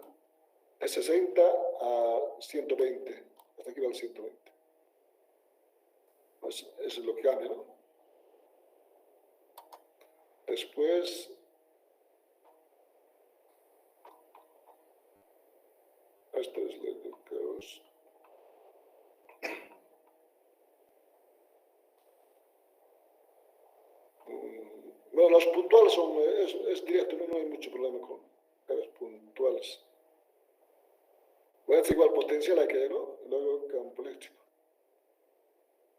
de 60 a 120, hasta aquí vale 120. Pues eso es lo que cambia, ¿no? Después, esto es lo que os... Bueno, los puntuales son, es directo, no hay mucho problema con los puntuales. Voy a decir igual potencial aquí, ¿no? Luego campo eléctrico.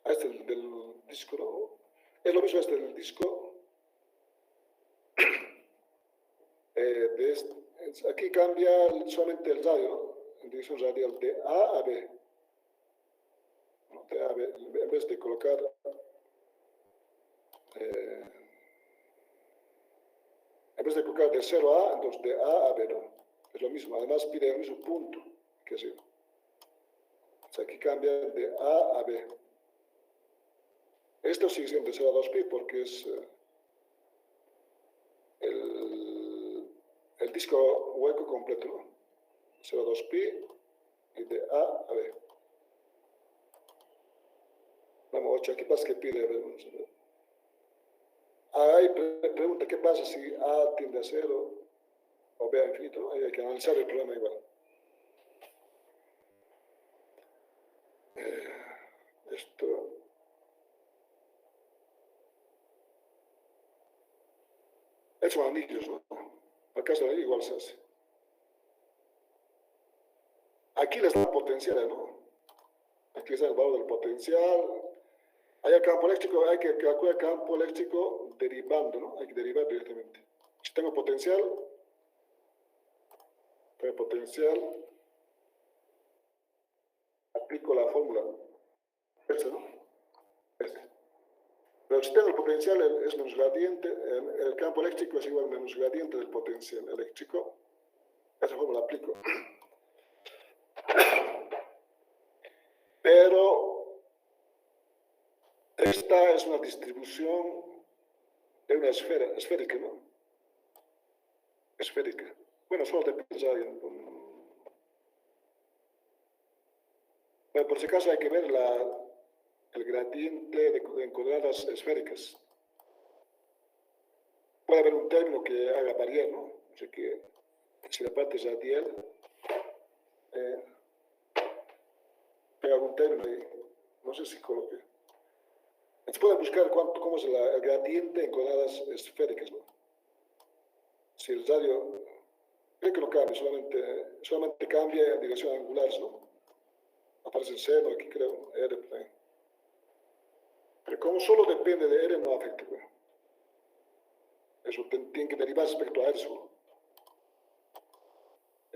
Este es del disco, ¿no? Es lo mismo este del disco. Aquí cambia solamente el radio, ¿no? En dirección radial de A a B. ¿No? De A a B, en vez de colocar de 0 a A, entonces de A a B, ¿no? Es lo mismo, además pide el mismo punto, que sí. O sea, aquí cambia de A a B. Esto sigue siendo de 0 a 2pi porque es el disco hueco completo, ¿no? 0 a 2pi y de A a B. Vamos, 8, aquí pasa que pide, vamos a ver. Ahí pregunta, ¿qué pasa si A tiende a 0 o B a infinito? ¿No? Ahí hay que analizar el problema igual. Esto... Estos son anillos, ¿no? Acá se igual se hace. Aquí les da potencial, ¿no? Aquí les da el valor del potencial. Hay el campo eléctrico, hay que calcular el campo eléctrico derivando, ¿no? Hay que derivar directamente. Si tengo potencial, aplico la fórmula. Esta, ¿no? Esta. Pero si tengo el potencial, es menos gradiente, el campo eléctrico es igual a menos gradiente del potencial eléctrico. Esa fórmula la aplico. Pero esta es una distribución de una esfera, esférica, ¿no? Esférica. Bueno, solo depende de... Bueno, por si acaso hay que ver el gradiente en coordenadas esféricas. Puede haber un término que haga variar, ¿no? O sea que si la parte es radial, pega algún término ahí. No sé si coloque. Entonces pueden buscar cómo es el gradiente en coordenadas esféricas, ¿no? Si el radio, creo que no cambia, solamente cambia en dirección angular, ¿no? Aparece el seno aquí, creo, R plane. Pero como solo depende de R, no afecta, ¿no? Eso tiene que derivar respecto a eso.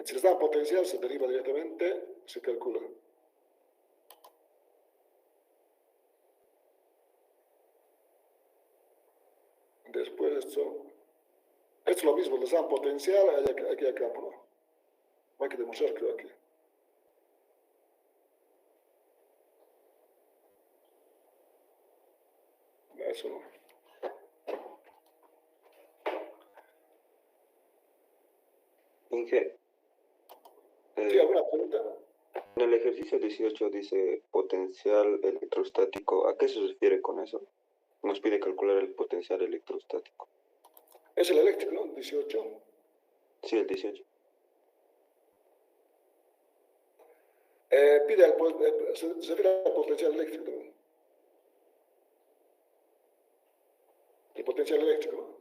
Si les da potencial, se deriva directamente, se calcula. Después esto es lo mismo, les dan potencial, aquí hay campo, ¿no? Hay que demostrar, creo, aquí. Eso no. Inge, ¿Sí, alguna pregunta? en el ejercicio 18 dice potencial electrostático. ¿A qué se refiere con eso? Nos pide calcular el potencial electrostático. Es el eléctrico, ¿no? 18. Sí, el 18. Se refiere al potencial eléctrico, ¿no? El potencial eléctrico, ¿no?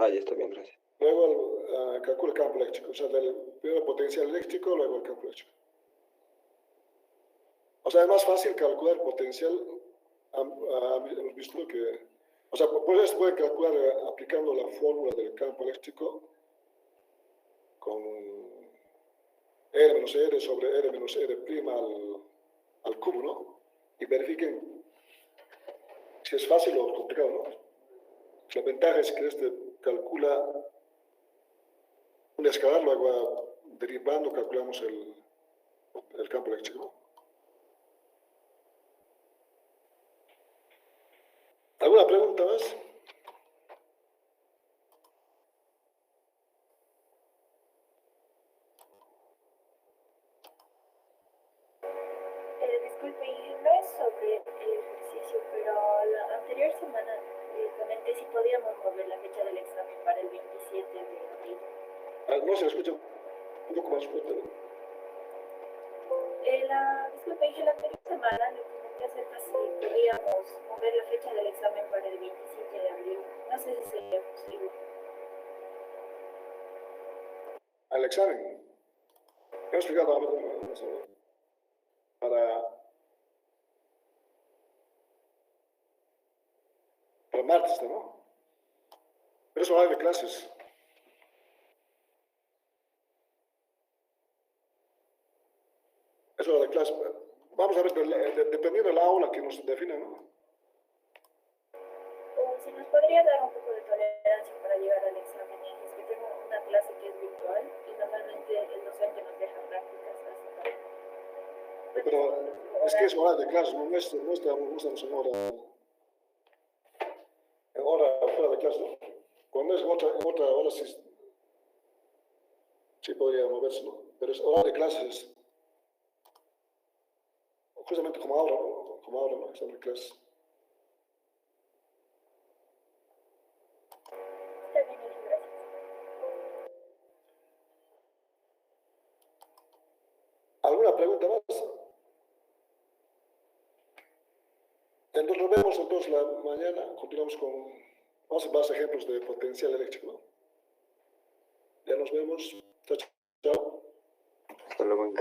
Ah, ya está bien, gracias. Luego calcula el campo eléctrico, o sea, primero el potencial eléctrico, luego el campo eléctrico. O sea, es más fácil calcular el potencial, hemos visto que, o sea, pues se puede calcular aplicando la fórmula del campo eléctrico con R menos R sobre R menos R prima al cubo, ¿no? Y verifiquen si es fácil o complicado, ¿no? La ventaja es que este calcula un escalar, luego derivando calculamos el campo eléctrico, ¿no? ¿Alguna pregunta más? Disculpe, y no es sobre el ejercicio, pero la anterior semana comenté si podíamos mover la fecha del examen para el 27 de abril. No se le escucha un poco más fuerte, ¿no? Disculpe, dije la anterior semana le comenté acerca si podíamos mover la fecha del examen para el 27 de abril. No sé si sería posible. Al examen. Hemos explicado para martes, ¿no? Pero es horario de clases. Es hora de clases. Vamos a ver, dependiendo de la aula que nos define, ¿no? O si nos podría dar un poco de tolerancia para llegar al examen. Es que tengo una clase que es virtual y normalmente el docente nos deja prácticas hasta... Pero es que es horario de clases, no estamos en hora fuera de clase, ¿no? Cuando es en otra hora sí podría moverse, ¿no? Pero es hora de clases, justamente como ahora, ¿no? Como ahora, ¿no? Están en clases. Está bien, gracias. ¿Alguna pregunta más? Entonces nos vemos entonces la mañana, continuamos con más ejemplos de potencial eléctrico, ¿no? Ya nos vemos. Chao, chao. Hasta luego.